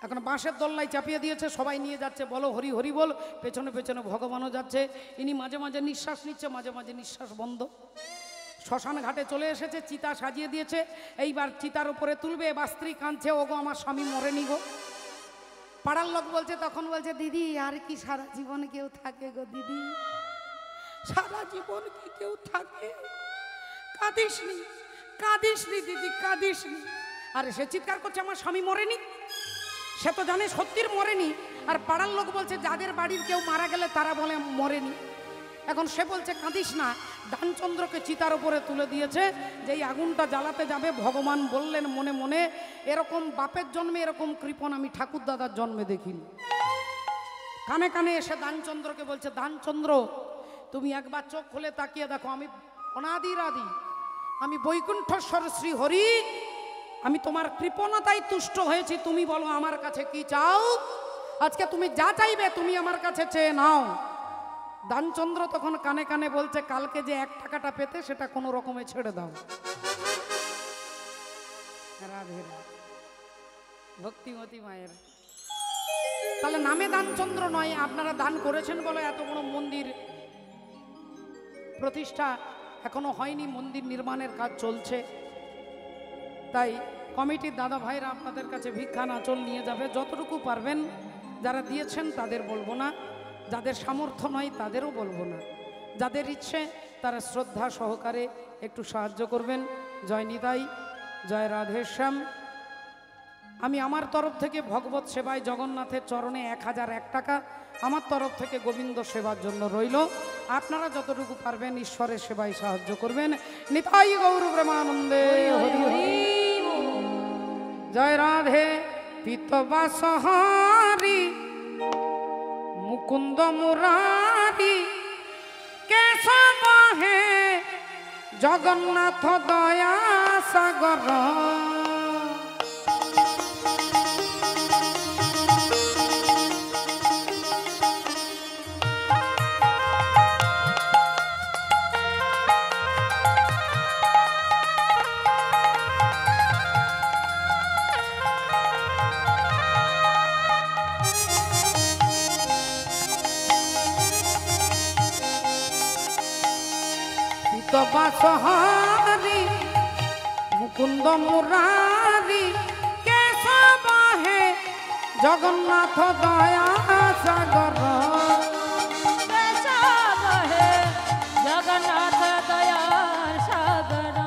এখন বাঁশের দোলনায় চাপিয়ে দিয়েছে, সবাই নিয়ে যাচ্ছে, বলো হরি হরি বল, পেছনে পেছনে ভগবানও যাচ্ছে। ইনি মাঝে মাঝে নিঃশ্বাস নিচ্ছে, মাঝে মাঝে নিঃশ্বাস বন্ধ। শ্মশান ঘাটে চলে এসেছে, চিতা সাজিয়ে দিয়েছে, এইবার চিতার উপরে তুলবে। এবার স্ত্রী কাঁদছে, ওগো আমার স্বামী মরেনি গো। পাড়ার লোক বলছে, তখন বলছে, দিদি আর কি সারা জীবন কেউ থাকে গো দিদি, সারা জীবন কি কেউ থাকে? কাঁদিসনি, কাঁদিসনি দিদি, কাঁদিসনি। আরে সে চিৎকার করছে আমার স্বামী মরেনি, সে তো জানে সত্যির মরেনি। আর পাড়ার লোক বলছে যাদের বাড়ির কেউ মারা গেলে তারা বলে মরেনি। এখন সে বলছে কাঁদিস না, দানচন্দ্রকে চিতার উপরে তুলে দিয়েছে, যেই আগুনটা জ্বালাতে যাবে ভগবান বললেন মনে মনে, এরকম বাপের জন্মে এরকম কৃপণ আমি ঠাকুর দাদার জন্মে দেখিনি। কানে কানে এসে দানচন্দ্রকে বলছে, দানচন্দ্র তুমি একবার চোখ খুলে তাকিয়ে দেখো, আমি অনাদির আদি, আমি বৈকুণ্ঠেশ্বর শ্রী হরি, আমি তোমার কৃপণতায় তুষ্ট হয়েছি, তুমি বলো আমার কাছে কি চাও? আজকে তুমি যা চাইবে তুমি আমার কাছে চেয়ে নাও। দানচন্দ্র তখন কানে কানে বলছে, কালকে যে 1 টাকাটা পেতে সেটা কোনো রকমে ছেড়ে দাও। রাধে রাধে, ভক্তিমতী মায়ের। তাহলে নামে দানচন্দ্র নয়, আপনারা দান করেছেন বলে এত বড় মন্দির প্রতিষ্ঠা এখনো হয়নি, মন্দির নির্মাণের কাজ চলছে। তাই কমিটির দাদা ভাইরা আপনাদের কাছে ভিক্ষান আঁচল নিয়ে যাবে, যতটুকু পারবেন। যারা দিয়েছেন তাদের বলবো না, যাদের সামর্থ্য নয় তাদেরও বলবো না, যাদের ইচ্ছে তারা শ্রদ্ধা সহকারে একটু সাহায্য করবেন। জয় নিতাই, জয় রাধেশ্যাম। আমি আমার তরফ থেকে ভগবত সেবায় জগন্নাথের চরণে 1001 টাকা আমার তরফ থেকে গোবিন্দ সেবার জন্য রইল। আপনারা যতটুকু পারবেন ঈশ্বরের সেবায় সাহায্য করবেন। নিতাই গৌর প্রেমানন্দে হরি হরি। জয় রাধে। পিতবাস হরি মুকুন্দ মুরারি কেশব হে জগন্নাথ দয়া সাগর। পিতবাস হরি মুকুন্দ মুরারি কেশব হে জগন্নাথ দয়া সাগর। কেশব হে জগন্নাথ দয়ার সাগর।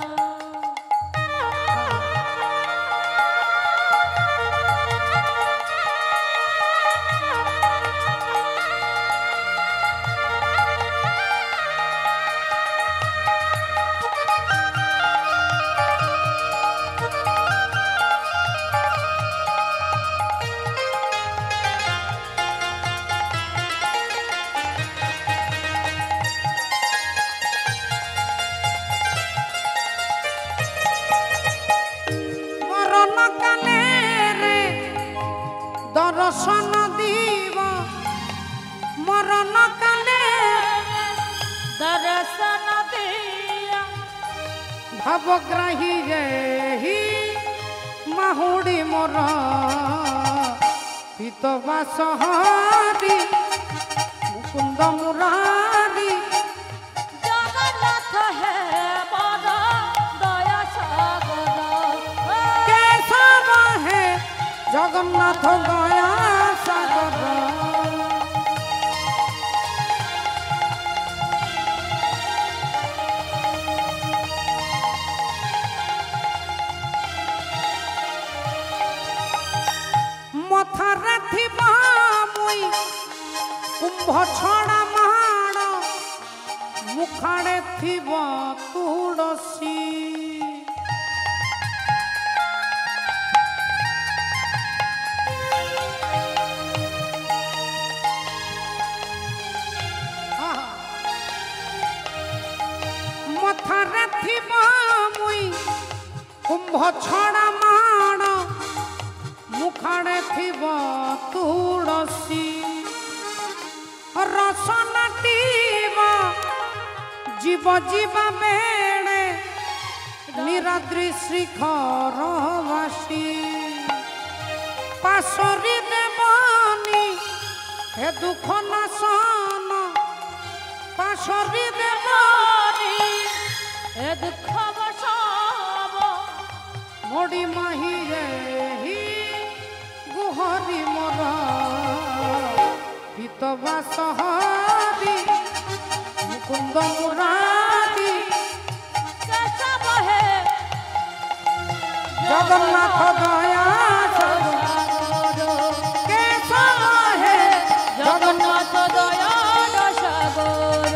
দর্শন দিব মরণ কালে, দর্শন দিয়া ভাবগ্রাহী হি মাহুড়ি মোর। পিতবাস হরি মুকুন্দ মুরারি জগন্নাথ হে বড় দয়া সাগর। কেশব হে জগন্নাথ দয়া সাগর। মথারে থিবা মুই কুম্ভ ছড়া মাড়, মুখাড়ে থিব তুলসী। মথারে থিব মুই কুম্ভ ছড়া মাড়, মুখাড়ে থিব তুলসী। রসনাটিব জীব জীবা বেড়ে নিরাদ্রি শিখরবাসী। পাশরি দেবনি হে দুঃখ নাশন, পাশরি দেবনি এ দুঃখ বসব মড়ি মাহি রে হি গুহরি মোর। পিতবাস হরি মুকুন্দ মুরারি কেশব জগন্নাথ দয়া কেশব হে জগন্নাথ দয়াল সাগর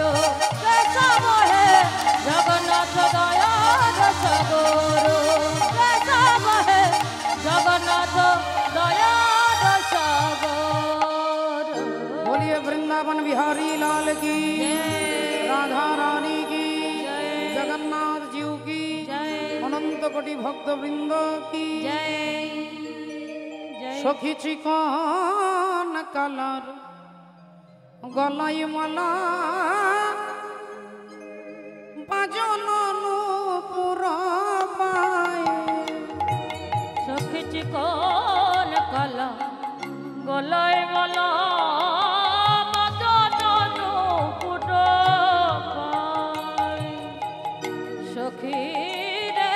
কেশব হে জগন্নাথ দয়াল সাগর কেশব হে জগন্নাথ দয়াল সাগর। बोलिए वृंदावन बिहारी लाल की जय। राधा रानी की जय। जगन्नाथ जीव की जय अनंत कोटि भक्त वृंद की जय जय। सखी चिकन कलर गलाई माला बाजन नूपुर पाए সখী চিকন কালা গলায় মালা মদন নূপুর পায়। সখী রে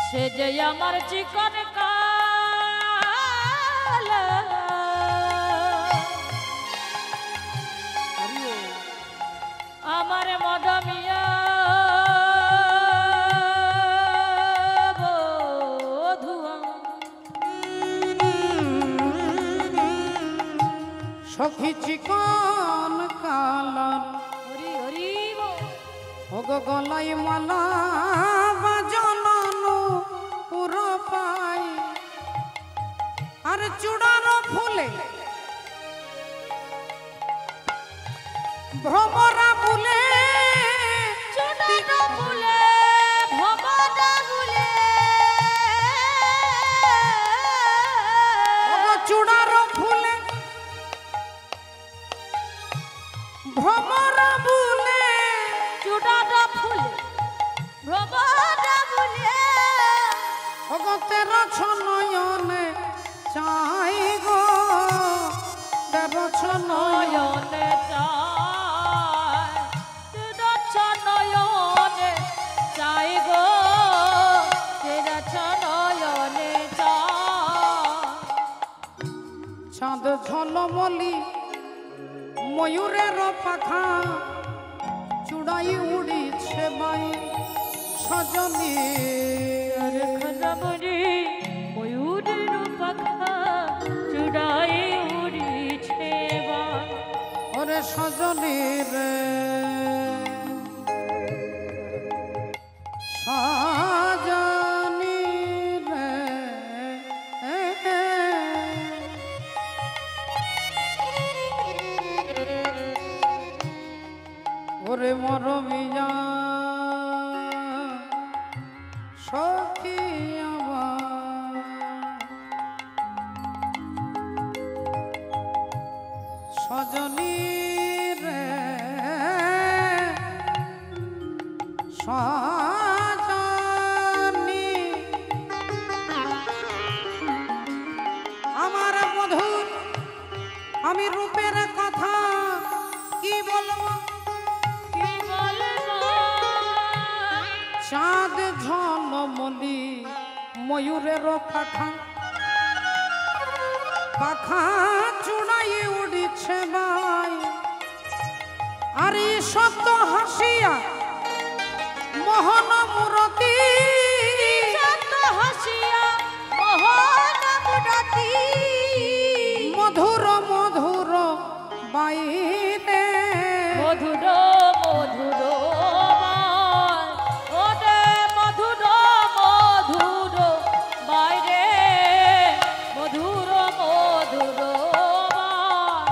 সে যে আমার চিকন কালা আমার মদমিয়া বধুয়া सखी चिकन कलर হরি হরি বল। ओगो गलाई माला बाजन नूपुर पाए আর চূড়ার ফুলে ভ্রমরা ফুলে চুনার ফুলে ভবনা ফুলে চূড়ার ফুলে ভ্রমরা ফুলে চুনার ফুলে ভবনা ফুলে অগতের ছনয়নে চাই গো তের ছনয় নয়নে চায় তেরছ নয়নে চাই গো তেরছ নয়নে চায়। চাঁদ ঝলমলি ময়ূরের পাখা চূড়াই উড়িছে বাই সজনী খজবরি ময়ূরের পাখা চূড়াই উড়িছে বাই। ওরে সজনী রে সজনী রে ওরে মরমিয়া সখী আমার সজনী রে সজনী আমার মধুর আমি রূপের কথা কি বলবো কি বলবো চাঁদ ঝলমলি ময়ূরের পাখা পাখা চূড়াই উড়িছে ভাই আর এই শব্দ হাসিয়া মোহন মূরতি সত হাসিয়া মোহন মুরতি মধুর মধুর বাইরে মধুর মধুর বাই ওরে মধুর মধুর বাইরে মধুর মধুর বাই।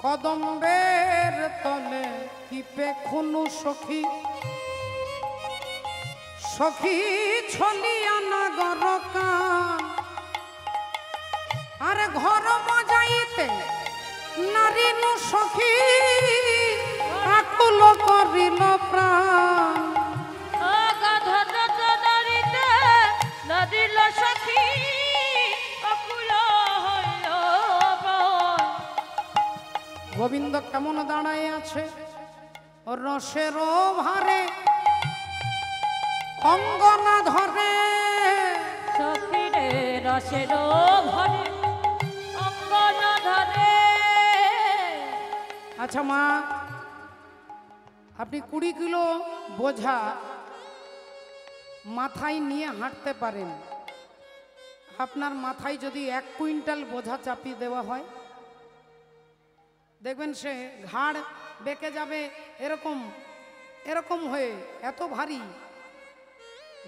কদম্বের তলে টিপে খুনু সখী সখী ছলিয়া নাগর কান আর ঘর মজাইতে নারী নু সখী আকুল করিল প্রাণ অগাধ নারীতে নদিল সখী অকুল হইল প্রাণ। গোবিন্দ কেমন দাঁড়ায় আছে রসের ভারে অঙ্গনা ধরে সখীরে রসের ভরে আচ্ছা মা, আপনি 20 কিলো বোঝা মাথায় নিয়ে হাঁটতে পারেন, আপনার মাথায় যদি 1 কুইন্টাল বোঝা চাপিয়ে দেওয়া হয়, দেখবেন সে ঘাড় বেঁকে যাবে, এরকম এরকম হয়ে, এত ভারী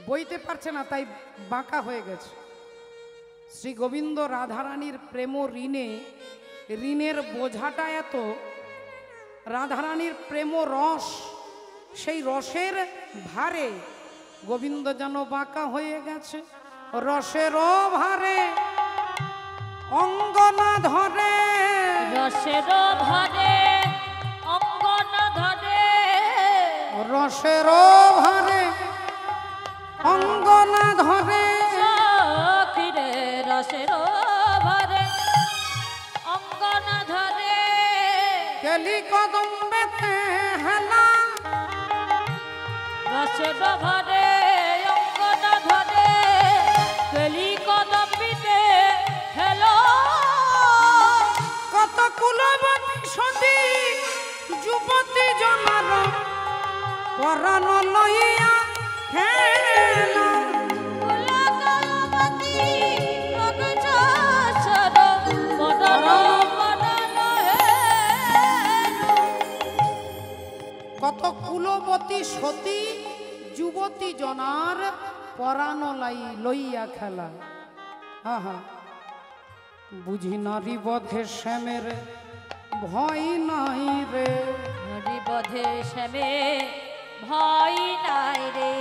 বইতে পারছে না, তাই বাঁকা হয়ে গেছে। শ্রী গোবিন্দ রাধারানীর প্রেম ঋণে, ঋণের বোঝাটা এত, রাধারানীর প্রেম রস, সেই রসের ভারে গোবিন্দ যেন বাঁকা হয়ে গেছে। রসের ভারে অঙ্গ না ধরে, রসের ভারে অঙ্গ না ধরে, রসের ভারে অঙ্গ না ধরে, সখিরে রসের ভারে অঙ্গ না ধরে, কেলি কদম্বেতে হেলা, রসের ভারে অঙ্গ না ধরে, কেলি কদম্বিতে হেলো, কত কুলবতী সতী যুবতী জনার পরাণ লইয়া হেলা। কুলকলবতী অগজসর বদন বদন হেলো। কত কুলবতী সতী যুবতী জনার পরাণ লইয়া খেলা। আহা, বুঝি নারী বধে শ্যামের ভয় নাই রে, হরিবধে শ্যামে ভয় নাই রে,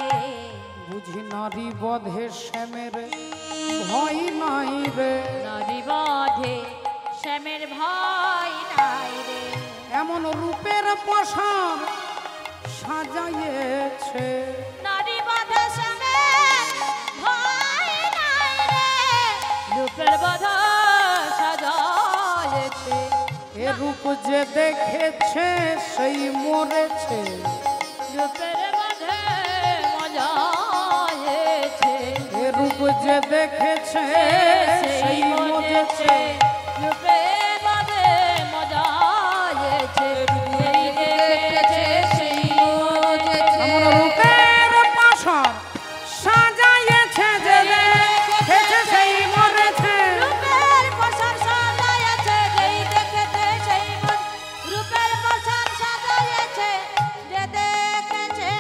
বুঝি নারী বধে শ্যামের ভয় নাই রে, হরিবধে শ্যামের ভয় নাই রে, এমন রূপের পোশাক সাজাইয়েছে, নারীবধে শ্যামের ভয় নাই রে, রূপের বধা সাজায়েছে, এ রূপ যে দেখেছে সেই মরেছে, রূপের বধে মজায়েছে, এ রূপ যে দেখেছে সেই মরেছে, রূপের বধে মজায়েছে, এই দেখেছে সেই মজেছে, এমন রূপের পোশাক সাজাইয়েছে যে দেখেছে সেই মরেছে, রূপের পোশাক সাজায়েছে যেই দেখেছে সেই মন, রূপের পোশাক সাজায়েছে যে দেখেছে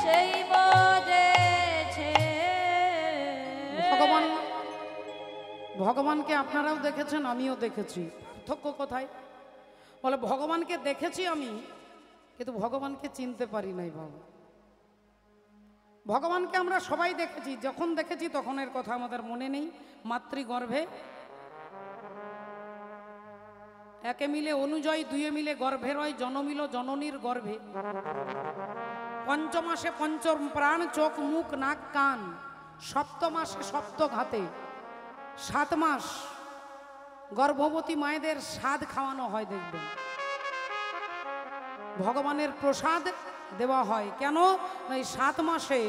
সেই মজেছে। ভগবান, ভগবানকে আপনারাও দেখেছেন, আমিও দেখেছি। পার্থক্য কোথায়? বলে ভগবানকে দেখেছি আমি, কিন্তু ভগবানকে চিনতে পারি নাই বাবা। ভগবানকে আমরা সবাই দেখেছি, যখন দেখেছি তখনের কথা আমাদের মনে নেই। মাতৃগর্ভে একে মিলে অনুজয়, দুয়ে মিলে গর্ভে রয়, জনমিল জননীর গর্ভে, পঞ্চমাসে পঞ্চম প্রাণ, চোখ মুখ নাক কান, সপ্তমাসে সপ্ত ঘাতে, 7 মাস গর্ভবতী মায়েদের স্বাদ খাওয়ানো হয়। দেখবেন ভগবানের প্রসাদ দেওয়া হয় কেন? এই 7 মাসে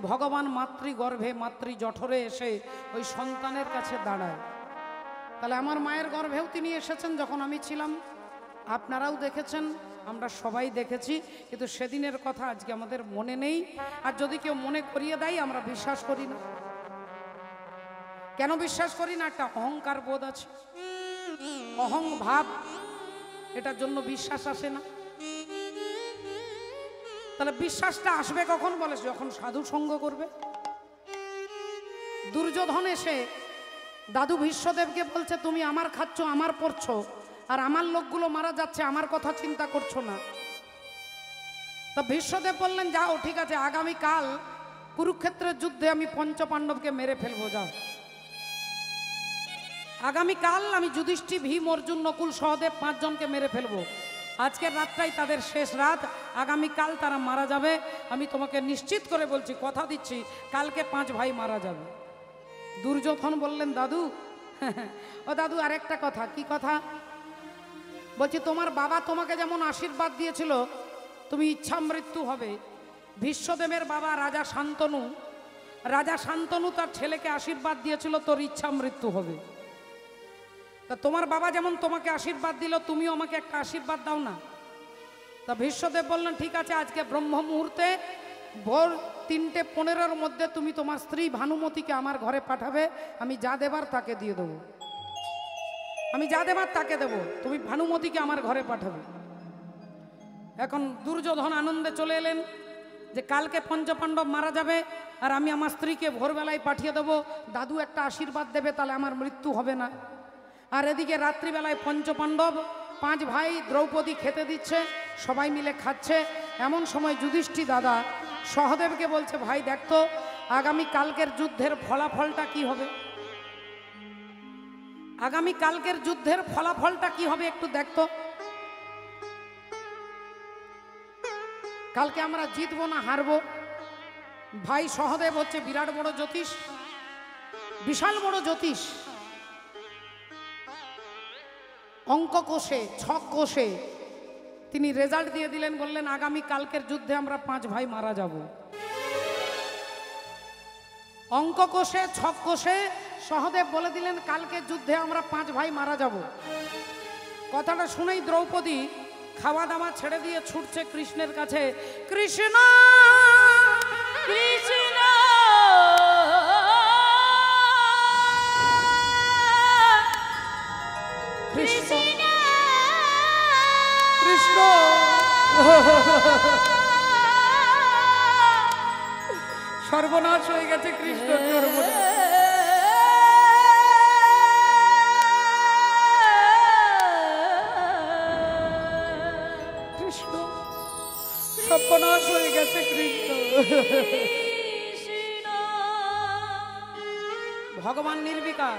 ভগবান মাতৃগর্ভে, মাতৃ জঠরে এসে ওই সন্তানের কাছে দাঁড়ায়। তাহলে আমার মায়ের গর্ভেও তিনি এসেছেন যখন আমি ছিলাম, আপনারাও দেখেছেন, আমরা সবাই দেখেছি, কিন্তু সেদিনের কথা আজকে আমাদের মনে নেই। আর যদি কেউ মনে করিয়ে দেয় আমরা বিশ্বাস করি না। কেন বিশ্বাস করি না? একটা অহংকার বোধ আছে, অহং ভাব, এটার জন্য বিশ্বাস আসে না। তাহলে বিশ্বাসটা আসবে কখন? বলে যখন সাধু সঙ্গ করবে। দুর্যোধন এসে দাদু ভীষ্মদেবকে বলছে, তুমি আমার খাচ্ছ, আমার পড়ছো, আর আমার লোকগুলো মারা যাচ্ছে, আমার কথা চিন্তা করছো না। তো ভীষ্মদেব বললেন, যাও ঠিক আছে, আগামীকাল কুরুক্ষেত্রের যুদ্ধে আমি পঞ্চপাণ্ডবকে মেরে ফেলবো, যাও। আগামীকাল আমি যুধিষ্ঠির, ভীম, অর্জুন, নকুল, সহদেব 5 জনকে মেরে ফেলবো। আজকের রাতটাই তাদের শেষ রাত, আগামীকাল তারা মারা যাবে। আমি তোমাকে নিশ্চিত করে বলছি, কথা দিচ্ছি, কালকে 5 ভাই মারা যাবে। দুর্যোধন বললেন, দাদু ও দাদু আরেকটা কথা। কি কথা? বলছি, তোমার বাবা তোমাকে যেমন আশীর্বাদ দিয়েছিল তুমি ইচ্ছা মৃত্যু হবে, ভীষ্মদেবের বাবা রাজা শান্তনু, রাজা শান্তনু তার ছেলেকে আশীর্বাদ দিয়েছিল তোর ইচ্ছা মৃত্যু হবে। তা তোমার বাবা যেমন তোমাকে আশীর্বাদ দিল, তুমিও আমাকে একটা আশীর্বাদ দাও না। তা ভীষ্মদেব বললেন ঠিক আছে, আজকে ব্রহ্ম মুহূর্তে ভোর 3:15 মধ্যে তুমি তোমার স্ত্রী ভানুমতিকে আমার ঘরে পাঠাবে, আমি যা দেবার তাকে দিয়ে দেবো, আমি যা দেবার তাকে দেবো, তুমি ভানুমতিকে আমার ঘরে পাঠাবে। এখন দুর্যোধন আনন্দে চলে এলেন যে কালকে পঞ্চপাণ্ডব মারা যাবে আর আমি আমার স্ত্রীকে ভোরবেলায় পাঠিয়ে দেবো, দাদু একটা আশীর্বাদ দেবে, তাহলে আমার মৃত্যু হবে না। আর এদিকে রাত্রিবেলায় পঞ্চপাণ্ডব 5 ভাই দ্রৌপদী খেতে দিচ্ছে, সবাই মিলে খাচ্ছে। এমন সময় যুধিষ্ঠির দাদা সহদেবকে বলছে, ভাই দেখতো আগামী কালকের যুদ্ধের ফলাফলটা কি হবে, আগামী কালকের যুদ্ধের ফলাফলটা কি হবে একটু দেখতো, কালকে আমরা জিতবো না হারবো। ভাই সহদেব হচ্ছে বিরাট বড় জ্যোতিষ, বিশাল বড় জ্যোতিষ, অঙ্ক কোষে ছক কোষে তিনি রেজাল্ট দিয়ে দিলেন, বললেন আগামী কালকের যুদ্ধে আমরা 5 ভাই মারা যাব। অঙ্ক কোষে ছক কোষে সহদেব বলে দিলেন কালকের যুদ্ধে আমরা 5 ভাই মারা যাব। কথাটা শুনেই দ্রৌপদী খাওয়া দাওয়া ছেড়ে দিয়ে ছুটছে কৃষ্ণের কাছে, কৃষ্ণ কৃষ্ণ কৃষ্ণ কৃষ্ণ সর্বনাশ হয়ে গেছে, কৃষ্ণ সর্বনাশ। কৃষ্ণ সর্বনাশ হয়ে গেছে, কৃষ্ণ। ভগবান নির্বিকার,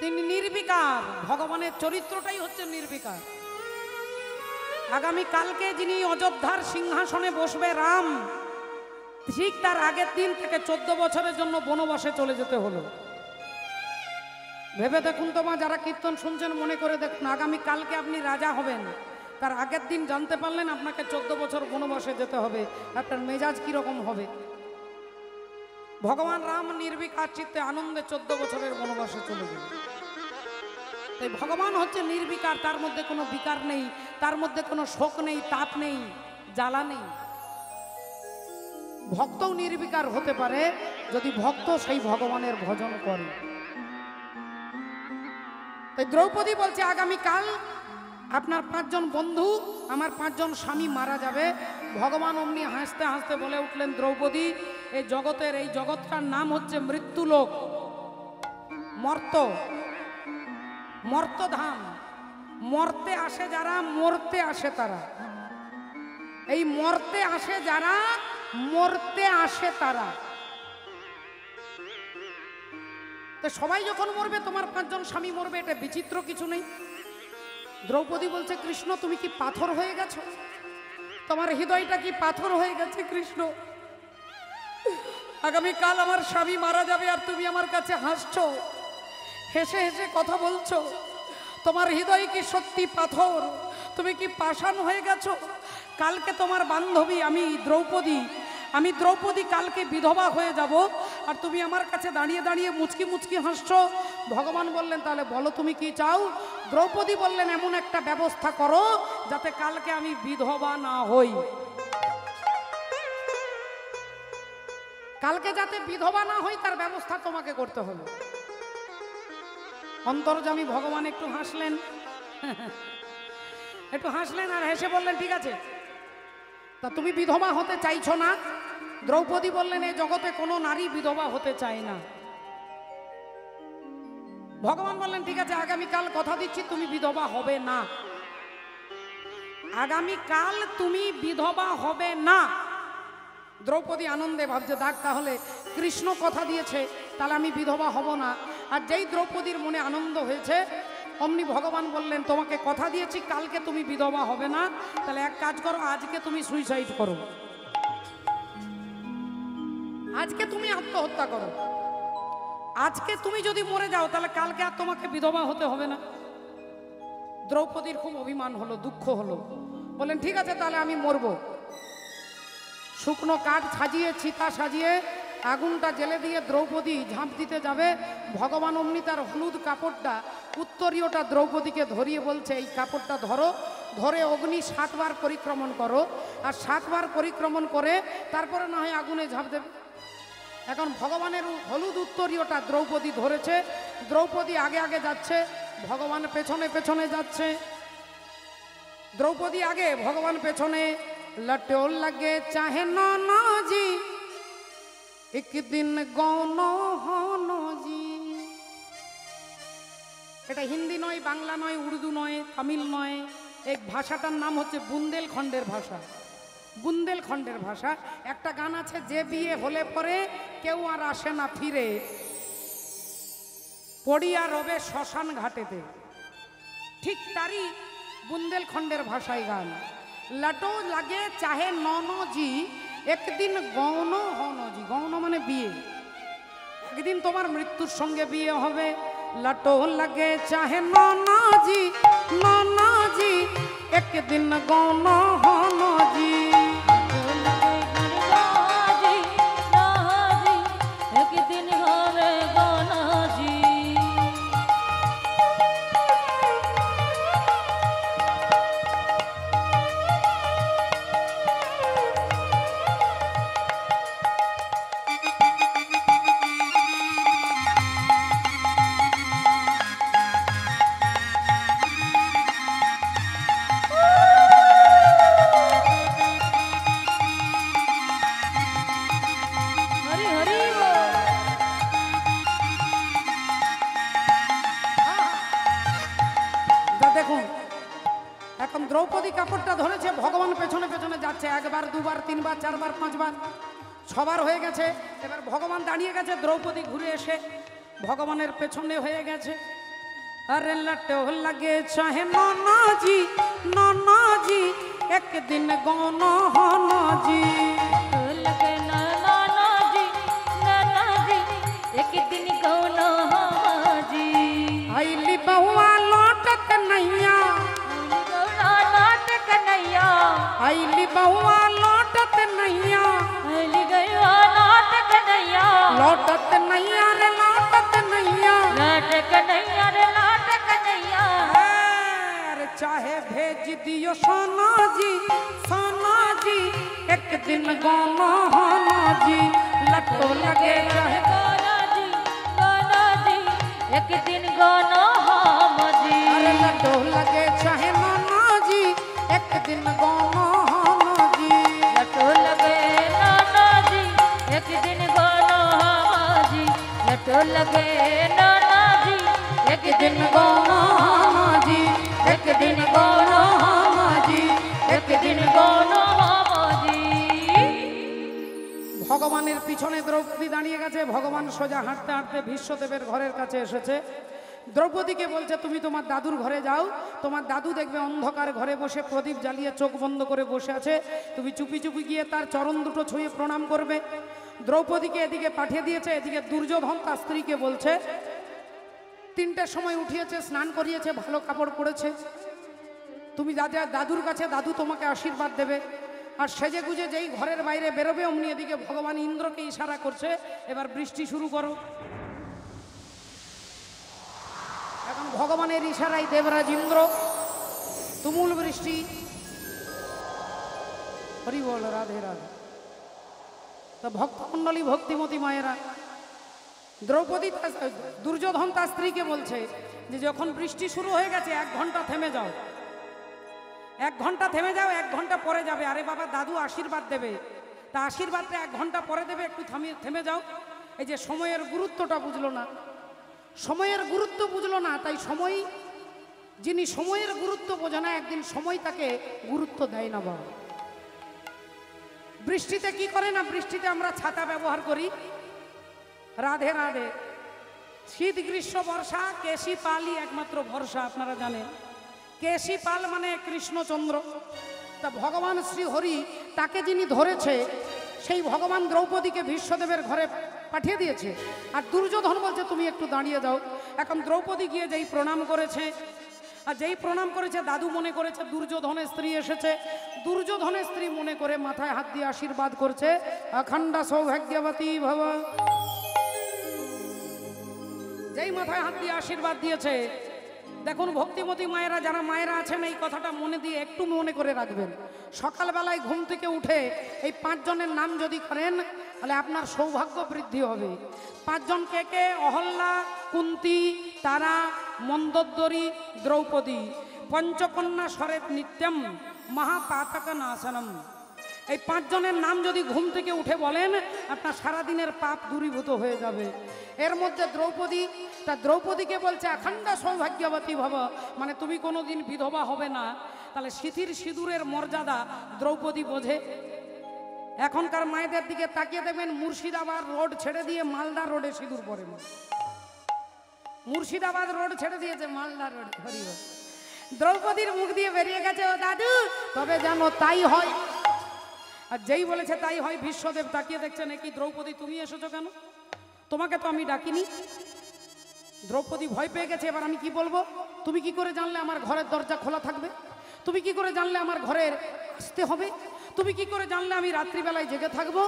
তিনি নির্বিকার, ভগবানের চরিত্রটাই হচ্ছে নির্বিকার। আগামী কালকে যিনি অযোধ্যার সিংহাসনে বসবে রাম, ঠিক তার আগের দিন থেকে 14 বছরের জন্য বনবাসে চলে যেতে হলো। ভেবে দেখুন তো মা, যারা কীর্তন শুনছেন মনে করে দেখুন, আগামী কালকে আপনি রাজা হবেন, তার আগের দিন জানতে পারলেন আপনাকে 14 বছর বনবাসে যেতে হবে, আপনার মেজাজ কিরকম হবে। ভগবান রাম নির্বিকার চিত্তে আনন্দে 14 বছরের বনবাসে চলে গেলেন। তাই ভগবান হচ্ছে নির্বিকার, তার মধ্যে কোনো বিকার নেই, তার মধ্যে কোনো শোক নেই, তাপ নেই, জ্বালা নেই। ভক্তও নির্বিকার হতে পারে যদি ভক্ত সেই ভগবানের ভজন করে। তাই দ্রৌপদী বলছে আগামীকাল আপনার 5 জন বন্ধু, আমার 5 জন স্বামী মারা যাবে। ভগবান অমনি হাসতে হাসতে বলে উঠলেন, দ্রৌপদী এই জগতের, এই জগৎটার নাম হচ্ছে মৃত্যুলোক, মর্ত, মর্তধাম। মরতে আসে যারা, মরতে আসে তারা। এই মরতে আসে যারা, মরতে আসে তারা। তো সবাই যখন মরবে, তোমার 5 জন স্বামী মরবে, এটা বিচিত্র কিছু নেই। দ্রৌপদী বলছে, কৃষ্ণ তুমি কি পাথর হয়ে গেছো, তোমার হৃদয়টা কি পাথর হয়ে গেছে কৃষ্ণ? আগামীকাল আমার স্বামী মারা যাবে আর তুমি আমার কাছে হাসছো, হেসে হেসে কথা বলছো, তোমার হৃদয় কি সত্যি পাথর? তুমি কি পাষাণ হয়ে গেছো? কালকে তোমার বান্ধবী আমি দ্রৌপদী কালকে বিধবা হয়ে যাব, আর তুমি আমার কাছে দাঁড়িয়ে দাঁড়িয়ে মুচকি মুচকি হাসছো। ভগবান বললেন, তাহলে বলো তুমি কি চাও? দ্রৌপদী বললেন, এমন একটা ব্যবস্থা করো যাতে কালকে আমি বিধবা না হই, কালকে যাতে বিধবা না হই তার ব্যবস্থা তোমাকে করতে হলো। অন্তর্যামী ভগবান একটু হাসলেন, একটু হাসলেন আর হেসে বললেন, ঠিক আছে, তা তুমি বিধবা হতে চাইছো না? দ্রৌপদী বললেন, এই জগতে কোনো নারী বিধবা হতে চায় না। ভগবান বললেন, ঠিক আছে, আগামীকাল কথা দিচ্ছি তুমি বিধবা হবে না, আগামীকাল তুমি বিধবা হবে না। দ্রৌপদী আনন্দে ভাবছে, দেখ তাহলে কৃষ্ণ কথা দিয়েছে, তাহলে আমি বিধবা হব না। আর যেই দ্রৌপদীর মনে আনন্দ হয়েছে, অমনি ভগবান বললেন, তোমাকে কথা দিয়েছি কালকে তুমি বিধবা হবে না, তাহলে এক কাজ করো, আজকে তুমি সুইসাইড করো, আজকে তুমি আত্মহত্যা করো। আজকে তুমি যদি মরে যাও তাহলে কালকে আর তোমাকে বিধবা হতে হবে না। দ্রৌপদীর খুব অভিমান হলো, দুঃখ হলো, বলেন ঠিক আছে তাহলে আমি মরবো। শুকনো কাঠ সাজিয়ে, চিতা সাজিয়ে আগুনটা জেলে দিয়ে দ্রৌপদী ঝাঁপ দিতে যাবে, ভগবান অমনি তার হলুদ কাপড়টা উত্তরীয়টা দ্রৌপদীকে ধরিয়ে বলছে, এই কাপড়টা ধরো, ধরে অগ্নি 7 বার পরিক্রমণ করো, আর 7 বার পরিক্রমণ করে তারপরে না হয় আগুনে ঝাঁপ দেবে। এখন ভগবানের হলুদ উত্তরীয়টা দ্রৌপদী ধরেছে, দ্রৌপদী আগে আগে যাচ্ছে, ভগবান পেছনে পেছনে যাচ্ছে। দ্রৌপদী আগে, ভগবান পেছনে। লটোল লাগে চাহে নানাজি, একদিন গৌন হনজি। এটা হিন্দি নয়, বাংলা নয়, উর্দু নয়, তামিল নয়, এই ভাষাটার নাম হচ্ছে বুন্দেলখণ্ডের ভাষা। বুন্দেলখণ্ডের ভাষা। একটা গান আছে, যে বিয়ে হলে পরে কেউ আর আসে না ফিরে, পড়িয়া রবে শ্মশান ঘাটেতে। ঠিক তারই বুন্দেলখণ্ডের ভাষায় গান। লটো লাগে চাহে ননজি, একদিন গৌন হনজি। গৌন মানে বিয়ে, একদিন তোমার মৃত্যুর সঙ্গে বিয়ে হবে। লটো লাগে চাহে ননজি, ননজি, একদিন গৌন হনজি। একদিন হবে গণজি। হরি হরি বল। যা দেখুন, এখন দ্রৌপদী কাপড়টা ধরেছে, ভগবান পেছনে পেছনে যাচ্ছে। 1 বার 2 বার 3 বার 4 বার 5 বার 6 বার হয়ে গেছে। এবার ভগবান দাঁড়িয়ে গেছে, দ্রৌপদী ঘুরে এসে ভগবানের পেছনে হয়ে গেছে। আরে লটো লাগে চাহে ননজি, ননজি, একদিন গৌন হনজি। লাগে নানাজি, নানাজি, একদিন গৌন হনজি। আইলি बहुआ लौटत नैया, गौना लौट कन्हैया, आइली बहुआ लौटत नैया, हली गया लौट कन्हैया, लौटत नैया रे लौटत नैया। लौट कन्हैया रे लौट कन्हैया। अरे चाहे भेज दियो सोना जी, सोना जी, एक दिन गौन होना जी। लटो लगे चाहे गौनाजी, गौनाजी, एक दिन गौना हमजी। अरे लटो लगे चाहे नाना जी, एक दिन गौन होना जी। लटो लगे नानाजी, एक दिन गौना हमजी। लटो लगे नानाजी, एक दिन गौना हमजी। एक दिन गौना हमजी, एक दिन गौना हमजी। ভগবানের পিছনে দ্রৌপদী দাঁড়িয়ে গেছে। ভগবান সোজা হাঁটতে হাঁটতে ভীষ্মদেবের ঘরের কাছে এসেছে। দ্রৌপদীকে বলছে, তুমি তোমার দাদুর ঘরে যাও, তোমার দাদু দেখবে অন্ধকার ঘরে বসে প্রদীপ জ্বালিয়ে চোখ বন্ধ করে বসে আছে, তুমি চুপি চুপি গিয়ে তার চরণ দুটো ছুঁয়ে প্রণাম করবে। দ্রৌপদীকে এদিকে পাঠিয়ে দিয়েছে। এদিকে দুর্যোধন তার স্ত্রীকে বলছে, 3টের সময় উঠিয়েছে, স্নান করিয়েছে, ভালো কাপড় পরেছে, তুমি দাদুর কাছে, দাদু তোমাকে আশীর্বাদ দেবে। আর সেজে গুজে যেই ঘরের বাইরে বেরোবে, অমনি এদিকে ভগবান ইন্দ্রকে ইশারা করছে, এবার বৃষ্টি শুরু করো। এখন ভগবানের ইশারায় দেবরাজ ইন্দ্র তুমুল বৃষ্টি। হরি বল, রাধে রাধে। তা ভক্তমণ্ডলী, ভক্তিমতী মায়েরা, দ্রৌপদী দুর্যোধন তার স্ত্রীকে বলছে যে যখন বৃষ্টি শুরু হয়ে গেছে 1 ঘন্টা থেমে যাও, 1 ঘন্টা থেমে যাও, 1 ঘন্টা পরে যাবে। আরে বাবা, দাদু আশীর্বাদ দেবে, তা আশীর্বাদটা 1 ঘন্টা পরে দেবে, একটু থেমে যাও। এই যে সময়ের গুরুত্বটা বুঝলো না, সময়ের গুরুত্ব বুঝলো না, তাই সময়, যিনি সময়ের গুরুত্ব বোঝে না, একদিন সময় তাকে গুরুত্ব দেয় না। বাবা, বৃষ্টিতে কি করে না, বৃষ্টিতে আমরা ছাতা ব্যবহার করি। রাধে রাধে। শীত গ্রীষ্ম বর্ষা, কেশি পালই একমাত্র ভরসা, আপনারা জানেন। কেশি পাল মানে কৃষ্ণচন্দ্র। তা ভগবান শ্রী হরি, তাকে যিনি ধরেছে, সেই ভগবান দ্রৌপদীকে ভীষ্মদেবের ঘরে পাঠিয়ে দিয়েছে। আর দুর্যোধন বলছে তুমি একটু দাঁড়িয়ে যাও। এখন দ্রৌপদী গিয়ে যেই প্রণাম করেছে, আর যেই প্রণাম করেছে দাদু মনে করেছে দুর্যোধনের স্ত্রী এসেছে, দুর্যোধনের স্ত্রী মনে করে মাথায় হাত দিয়ে আশীর্বাদ করছে, অখণ্ড সৌভাগ্যবতী ভব। যেই মাথায় হাত দিয়ে আশীর্বাদ দিয়েছে, দেখুন ভক্তিমতী মায়েরা যারা মায়েরা আছেন এই কথাটা মনে দিয়ে একটু মনে করে রাখবেন। সকালবেলায় ঘুম থেকে উঠে এই 5 জনের নাম যদি করেন তাহলে আপনার সৌভাগ্য বৃদ্ধি হবে। 5 জন কে কে? অহল্যা, কুন্তী, তারা, মন্দোদরী, দ্রৌপদী। পঞ্চকন্যা স্বরেত নিত্যম মহাপাতক নাশনম। এই 5 জনের নাম যদি ঘুম থেকে উঠে বলেন আপনার সারাদিনের পাপ দূরীভূত হয়ে যাবে। এর মধ্যে দ্রৌপদী, তা দ্রৌপদীকে বলছে অখণ্ড সৌভাগ্যবতী ভব, মানে তুমি কোনোদিন বিধবা হবে না। তাহলে সিঁথির সিঁদুরের মর্যাদা দ্রৌপদী বোঝে। এখনকার মায়েদের দিকে তাকিয়ে দেখবেন মুর্শিদাবাদ রোড ছেড়ে দিয়ে মালদা রোডে সিঁদুর পরে। মুর্শিদাবাদ রোড ছেড়ে দিয়েছে মালদা রোড। দ্রৌপদীর মুখ দিয়ে বেরিয়ে গেছে, ও দাদু তবে জানো তাই হয়। আর যেই বলেছে তাই হয়, ভীষ্মদেব তাকিয়ে দেখছেন, কি দ্রৌপদী তুমি এসেছো কেন? তোমাকে তো আমি ডাকিনি। দ্রৌপদী ভয় পেয়ে গেছে, এবার আমি কি বলবো? তুমি কি করে জানলে আমার ঘরের দরজা খোলা থাকবে? তুমি কি করে জানলে আমার ঘরের আসতে হবে? তুমি কি করে জানলে আমি রাত্রিবেলায় জেগে থাকবো?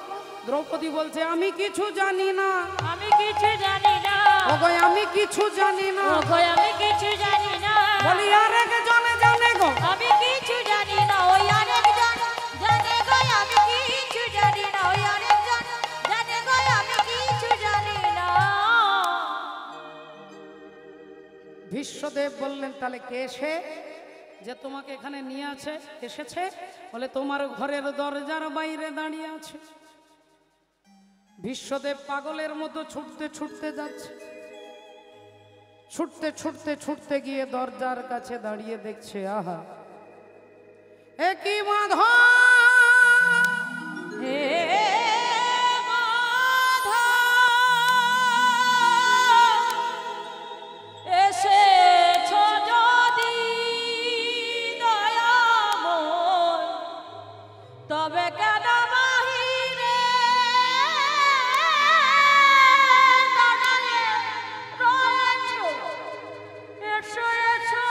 দ্রৌপদী বলছে আমি কিছু জানি না, আমি কিছু জানি না, ওগো আমি কিছু জানি না, ওগো আমি কিছু জানি না, বলি আর একজনে জানে গো, আমি কিছু জানি না, ওই আরেকজন জানে গো, আমি কিছু জানি না, ওই আরেকজন জানে গো, আমি কিছু জানি না। ভীষ্মদেব বললেন তাহলে কে সে যে তোমাকে এখানে নিয়ে এসেছে? বলে তোমার ঘরের দরজার বাইরে দাঁড়িয়ে আছে। ভীষ্মদেব পাগলের মতো ছুটতে ছুটতে যাচ্ছে, ছুটতে ছুটতে ছুটতে গিয়ে দরজার কাছে দাঁড়িয়ে দেখছে, আহা এ কি মাধব, হে তবে কেন বাহিরে দাঁড়িয়ে রয়েছো? এসো এসো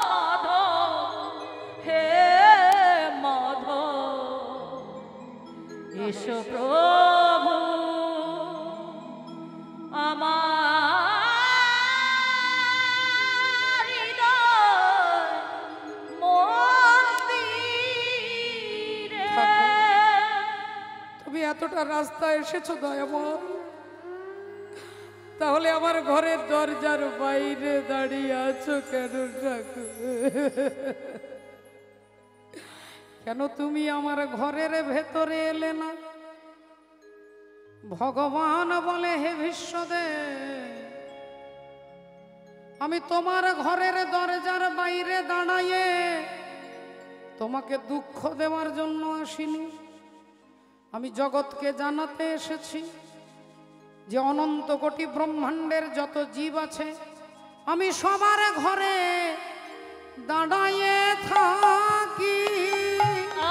মাধব, হে মাধব, এসো প্রভু আমার মন্দিরে। তুমি এতটা রাস্তা এসেছো দয়াময়, তাহলে আমার ঘরের দরজার বাইরে দাঁড়িয়ে আছো কেন ঠাকুর? কেন তুমি আমার ঘরের ভেতরে এলে না? ভগবান বলে হে ভীষ্মদেব, আমি তোমার ঘরের দরজার বাইরে দাঁড়াইয়ে তোমাকে দুঃখ দেওয়ার জন্য আসিনি। আমি জগৎকে জানাতে এসেছি যে অনন্ত কোটি ব্রহ্মাণ্ডের যত জীব আছে আমি সবার ঘরে দাঁড়াইয়ে থাকি।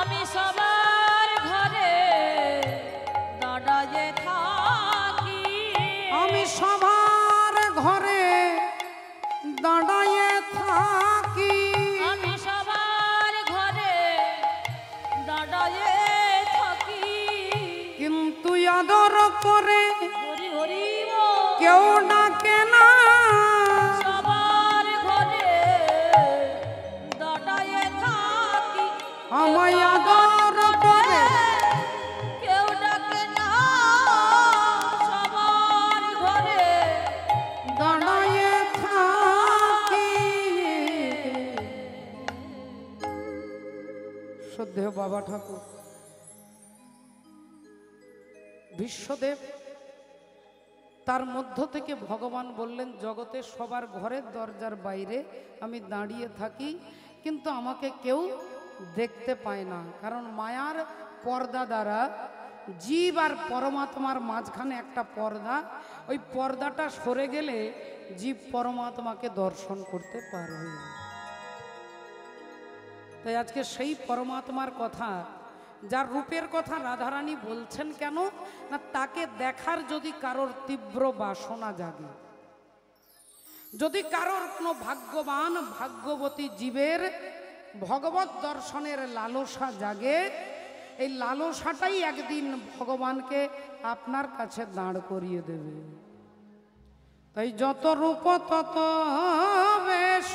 আমি সবার ঘরে দাঁড়ায়ে থাকি। আমি সবার ঘরে দাঁড়াইয়ে থাকি। আমি সবার ঘরে দাঁড়ায়ে থাকি। কিন্তু আদর করে হরি হরি বল। কেউ ডাকে না। সবার ঘরে দাঁড়ায়ে থাকি। আমায় আদর করে কেউ ডাকে না। সবার ঘরে দাঁড়াইয়ে থাকি। শ্রদ্ধেয় বাবা ঠাকুর বিশ্বদেব, তার মধ্য থেকে ভগবান বললেন জগতে সবার ঘরের দরজার বাইরে আমি দাঁড়িয়ে থাকি, কিন্তু আমাকে কেউ দেখতে পায় না। কারণ মায়ার পর্দা দ্বারা জীব আর পরমাত্মার মাঝখানে একটা পর্দা, ওই পর্দাটা সরে গেলে জীব পরমাত্মাকে দর্শন করতে পারবে। তাই আজকে সেই পরমাত্মার কথা, যার রূপের কথা রাধারানী বলছেন কেন না, তাকে দেখার যদি কারোর তীব্র বাসনা জাগে, যদি কারোর কোনো ভাগ্যবান ভাগ্যবতী জীবের ভগবত দর্শনের লালসা জাগে, এই লালসাটাই একদিন ভগবানকে আপনার কাছে দাঁড় করিয়ে দেবে। তাই যত রূপ তত বেশ,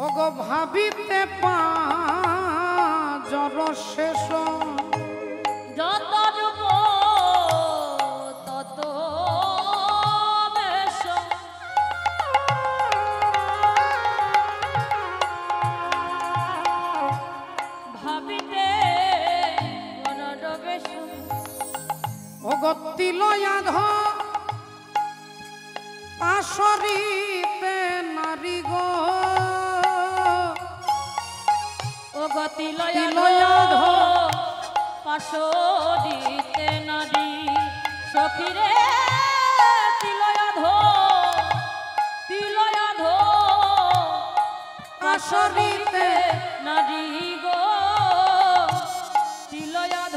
ওগো ভাবিতে পাঁজর শেষ। যত রূপ তত বেশ, ভাবিতে বড় বেশ। ওগো তিলয়াধ পাশরিতে নারী গো, ও গতি তিলয়াধ লয়াধ পাশরিতে নারী সখীরে। তিলয়াধ তিলয়াধ পাশরিতে নারী গো, তিলয়াধ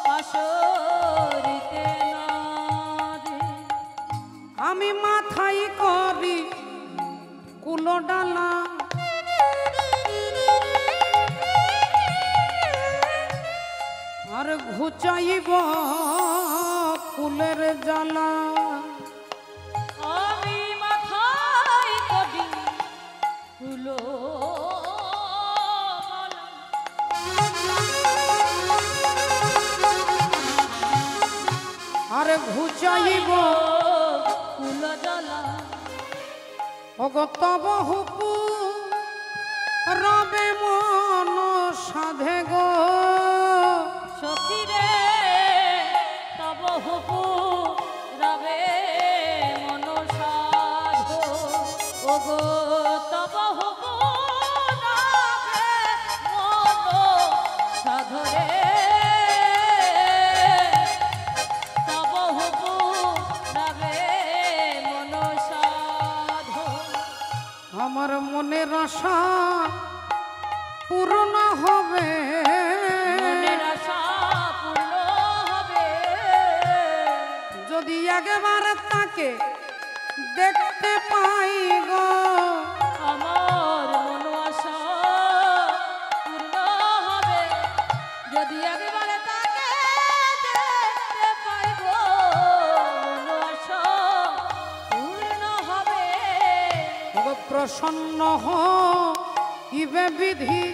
পাশরিতে নারী। আমি মাথায় করি কুলো ডালা, আর ঘুচাইব কুলের জ্বালা। আমি মাথায় করি কুলো আর ঘুচাইব কুলো জ্বালা। ওগো তব হুপু রবে মন সাধে গো, সখীরে তব হুপু রবে মন সাধো। ওগো তব হুপু রবে মন সাধরে। তব হুপু রবে মন সাধো। আমার মনের আশা পূর্ণ হবে, মনের আশা পূর্ণ হবে। যদি একবার তাকে দেখতে পাই গো। আমার মন আশা পূর্ণ হবে, যদি একবারে তাকে দেখতে পাইব। মন আশা পূর্ণ হবে। ওগো প্রসন্ন ইবে বিধি,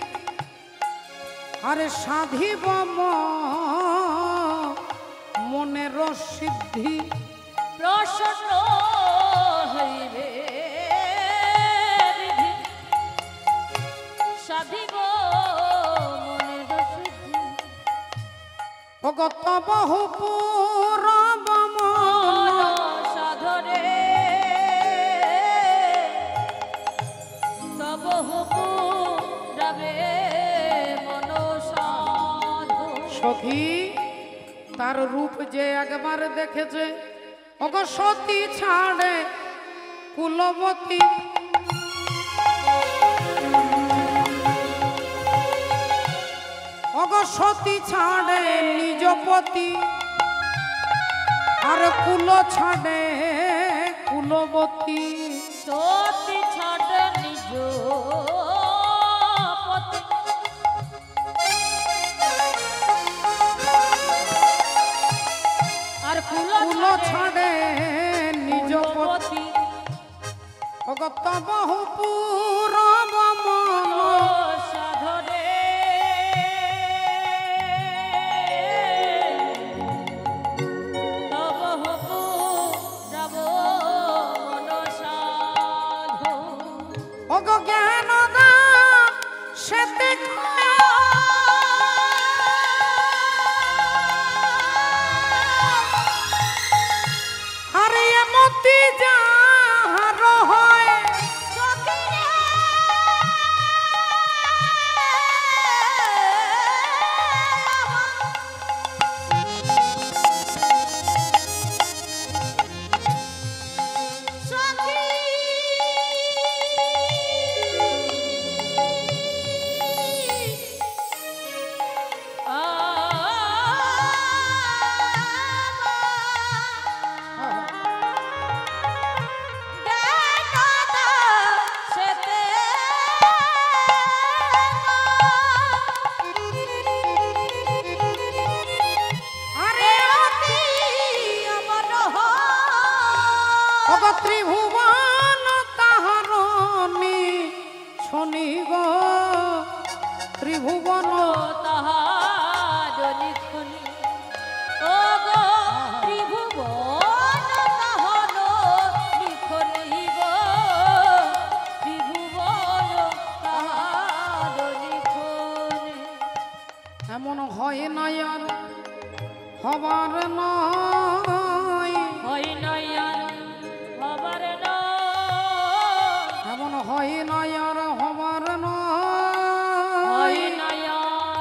আরে সাধিব মনের সিদ্ধি। প্রসন্ন হইবে বিধি, সাধিব মনের সিদ্ধি। ওগো তব হুপুরব মন সাধরে। তব হুপু রবে মন সাধো। সখী তার রূপ যে একবার দেখেছে, ওগো সতী ছাড়ে কুলবতী। ওগো সতী ছাড়ে নিজ পতি, আর কুল ছাড়ে কুলবতী। সতী ছাড়ে নিজ পতি, আর কুল ছাড়ে নিজ পতি। পতি। ওগো তব হুপুরব মন সাধরে। তব হুপু রব মন সাধো। ওগো জ্ঞান দা সেতে আরে মতি যাহার হয়, সখীরে সখী ত্রিভুবন তাহারনি শনি গো ত্রিভুবন তাহার লিখনি ও গো ত্রিভুবন তাহার লিখনি গো ত্রিভুবন তাহার লিখনি এমন হয় না আর হবার নয় হয় না আর হবার নয় এমন হয় না আর হবার হয় নয় না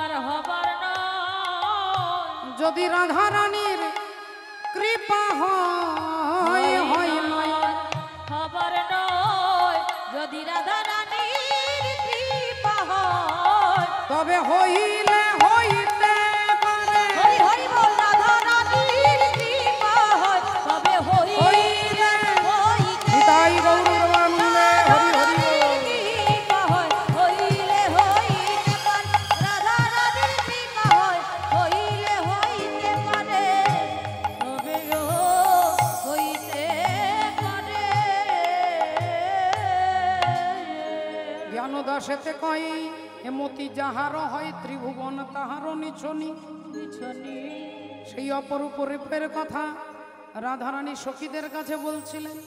আর হবার নয় যদি রাধা রানীর কৃপা হয় হয় না আর হবার নয় যদি রাধা রানীর কৃপা হয় তবে হইলে হইতে পারে হরি হরি বল রাধা রানীর কৃপা হয় তবে হইলে হইতে নিতাই গৌর বন্দে হরি হরি বল। কৃপা হয় হইলে হইতে পারে রাধা রানীর কৃপা হয় হইলে হইতে পারে তবে গো হইতে পারে জ্ঞানদাসেতে কই হেমতি যাহার হয় ত্রিভুবন তাহার নিছনি পিছনে সেই অপরূপ রূপের কথা রাধারানী সখীদের কাছে বলছিলেন।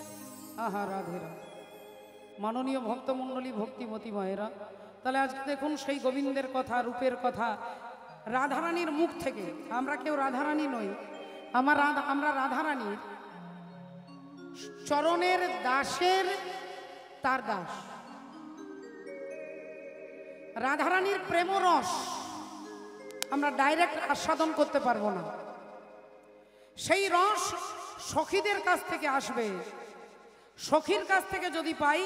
আহা রাধেরা, মাননীয় ভক্তমণ্ডলী ভক্তিমতী মায়েরা, তাহলে আজকে দেখুন সেই গোবিন্দের কথা রূপের কথা রাধারানীর মুখ থেকে। আমরা কেউ রাধারানী নই, আমরা রাধারানীর চরণের দাসের তার দাস। রাধারানীর প্রেমরস আমরা ডাইরেক্ট আস্বাদন করতে পারবো না, সেই রস সখীদের কাছ থেকে আসবে। সখীর কাছ থেকে যদি পাই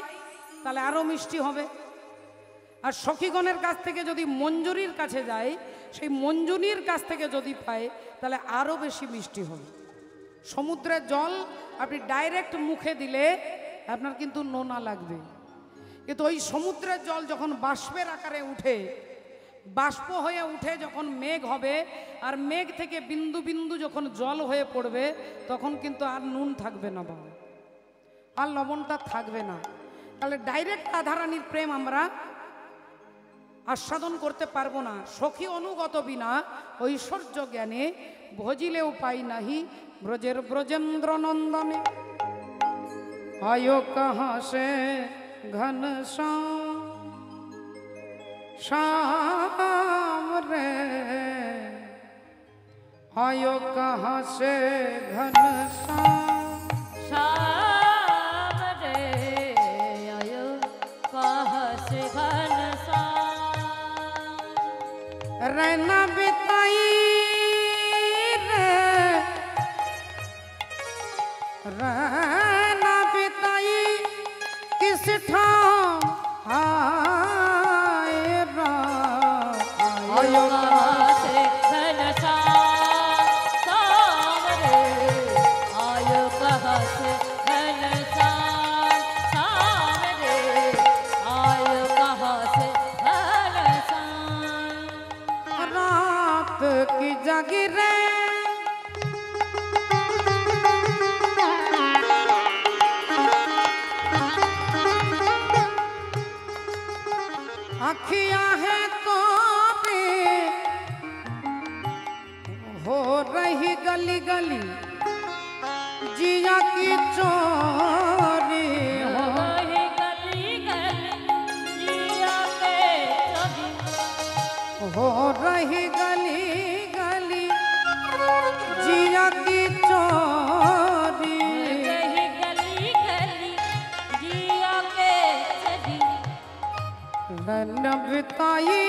তাহলে আরো মিষ্টি হবে, আর সখীগণের কাছ থেকে যদি মঞ্জুরির কাছে যাই, সেই মঞ্জুরির কাছ থেকে যদি পাই তাহলে আরো বেশি মিষ্টি হবে। সমুদ্রের জল আপনি ডাইরেক্ট মুখে দিলে আপনার কিন্তু নোনা লাগবে, কিন্তু ওই সমুদ্রের জল যখন বাষ্পের আকারে উঠে, বাষ্প হয়ে উঠে যখন মেঘ হবে, আর মেঘ থেকে বিন্দু বিন্দু যখন জল হয়ে পড়বে, তখন কিন্তু আর নুন থাকবে না বাবা, আর লবণটা থাকবে না। তাহলে ডাইরেক্ট রাধারানীর প্রেম আমরা আস্বাদন করতে পারবো না। সখী অনুগত বিনা ঐশ্বর্য জ্ঞানে ভজিলেও পাই নাহি ব্রজের ব্রজেন্দ্র নন্দনে। আয়ো কাহা সে ঘন श्याम रे आयो कहाँ से घन श्याम रे आयो कहाँ से घन रहना बिताई रे रहना बिताई किस ठाम आयो कहाँ से घन श्याम रे आयो कहाँ से घन श्याम रे आयो कहाँ से घन श्याम रात की जागी रे अखियां है तो हो रही गली गली जिया की चोरी हो वही गली गली जिया के चोरी हो रही गली गली जिया की चोरी वही गली गली जिया के चोरी रन बिताई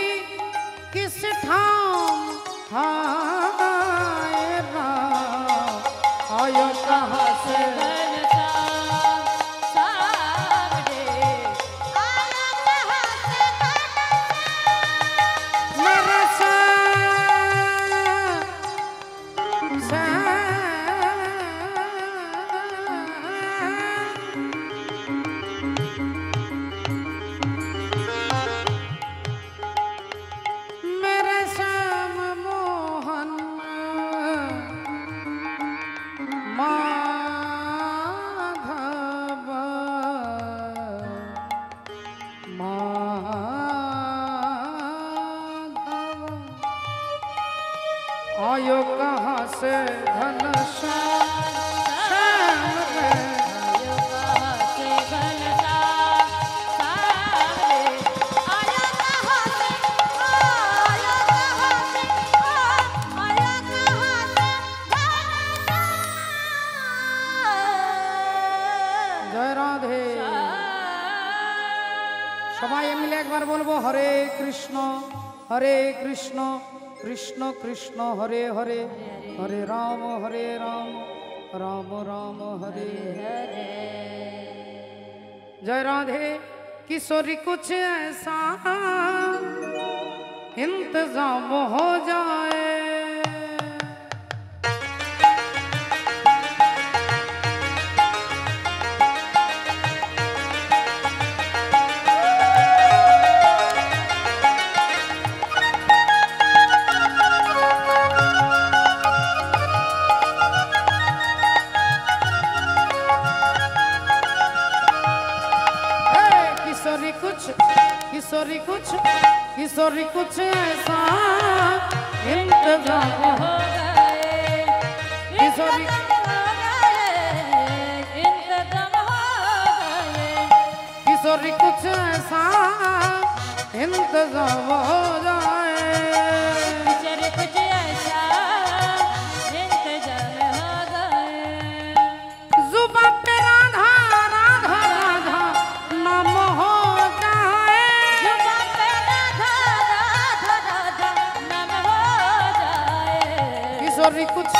किस ठाम हाय राम आयो कहाँ से घन श्याम रे आयो कहाँ से मेरे मेरे श्याम मोहन मा से घन श्याम श्याम रे। आयो कहाँ से घनश्याम श्याम रे। आयो कहाँ से, आयो कहाँ से, आयो कहाँ से घनश्याम जय राधे। সবাই মিলে একবার বলবো হরে কৃষ্ণ কৃষ্ণ কৃষ্ণ হরে হরে, হরে রাম রাম রাম হরে হরে। जय राधे। किशोरी कुछ ऐसा इंतजाम हो जाए, किशोरी कुछ ऐसा इंतजाम हो गए, किशोरी इंतजाम हो गए। किशोरी कुछ ऐसा इंतजाम हो जाए, किशोरी कुछ ऐसा इंतजाम हो गए। जुबान पे राधा राधा राधा नाम हो जाए, जुबान पे राधा राधा राधा नाम हो जाए। किशोरी कुछ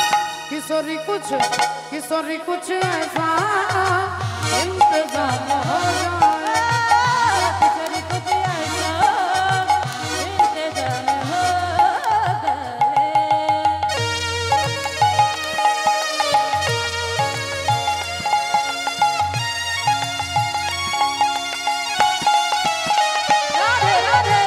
ऐसा इंतजाम हो जाए। किशोरी कुछ ऐसा इंतजाम हो गए। राधे राधे।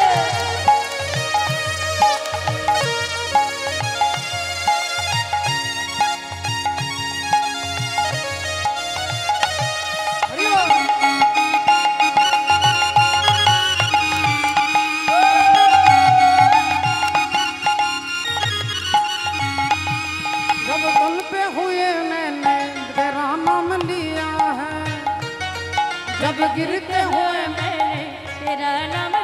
जब तल पे हुए मैंने तेरा नाम लिया है, जब गिरते हुए मैंने तेरा नाम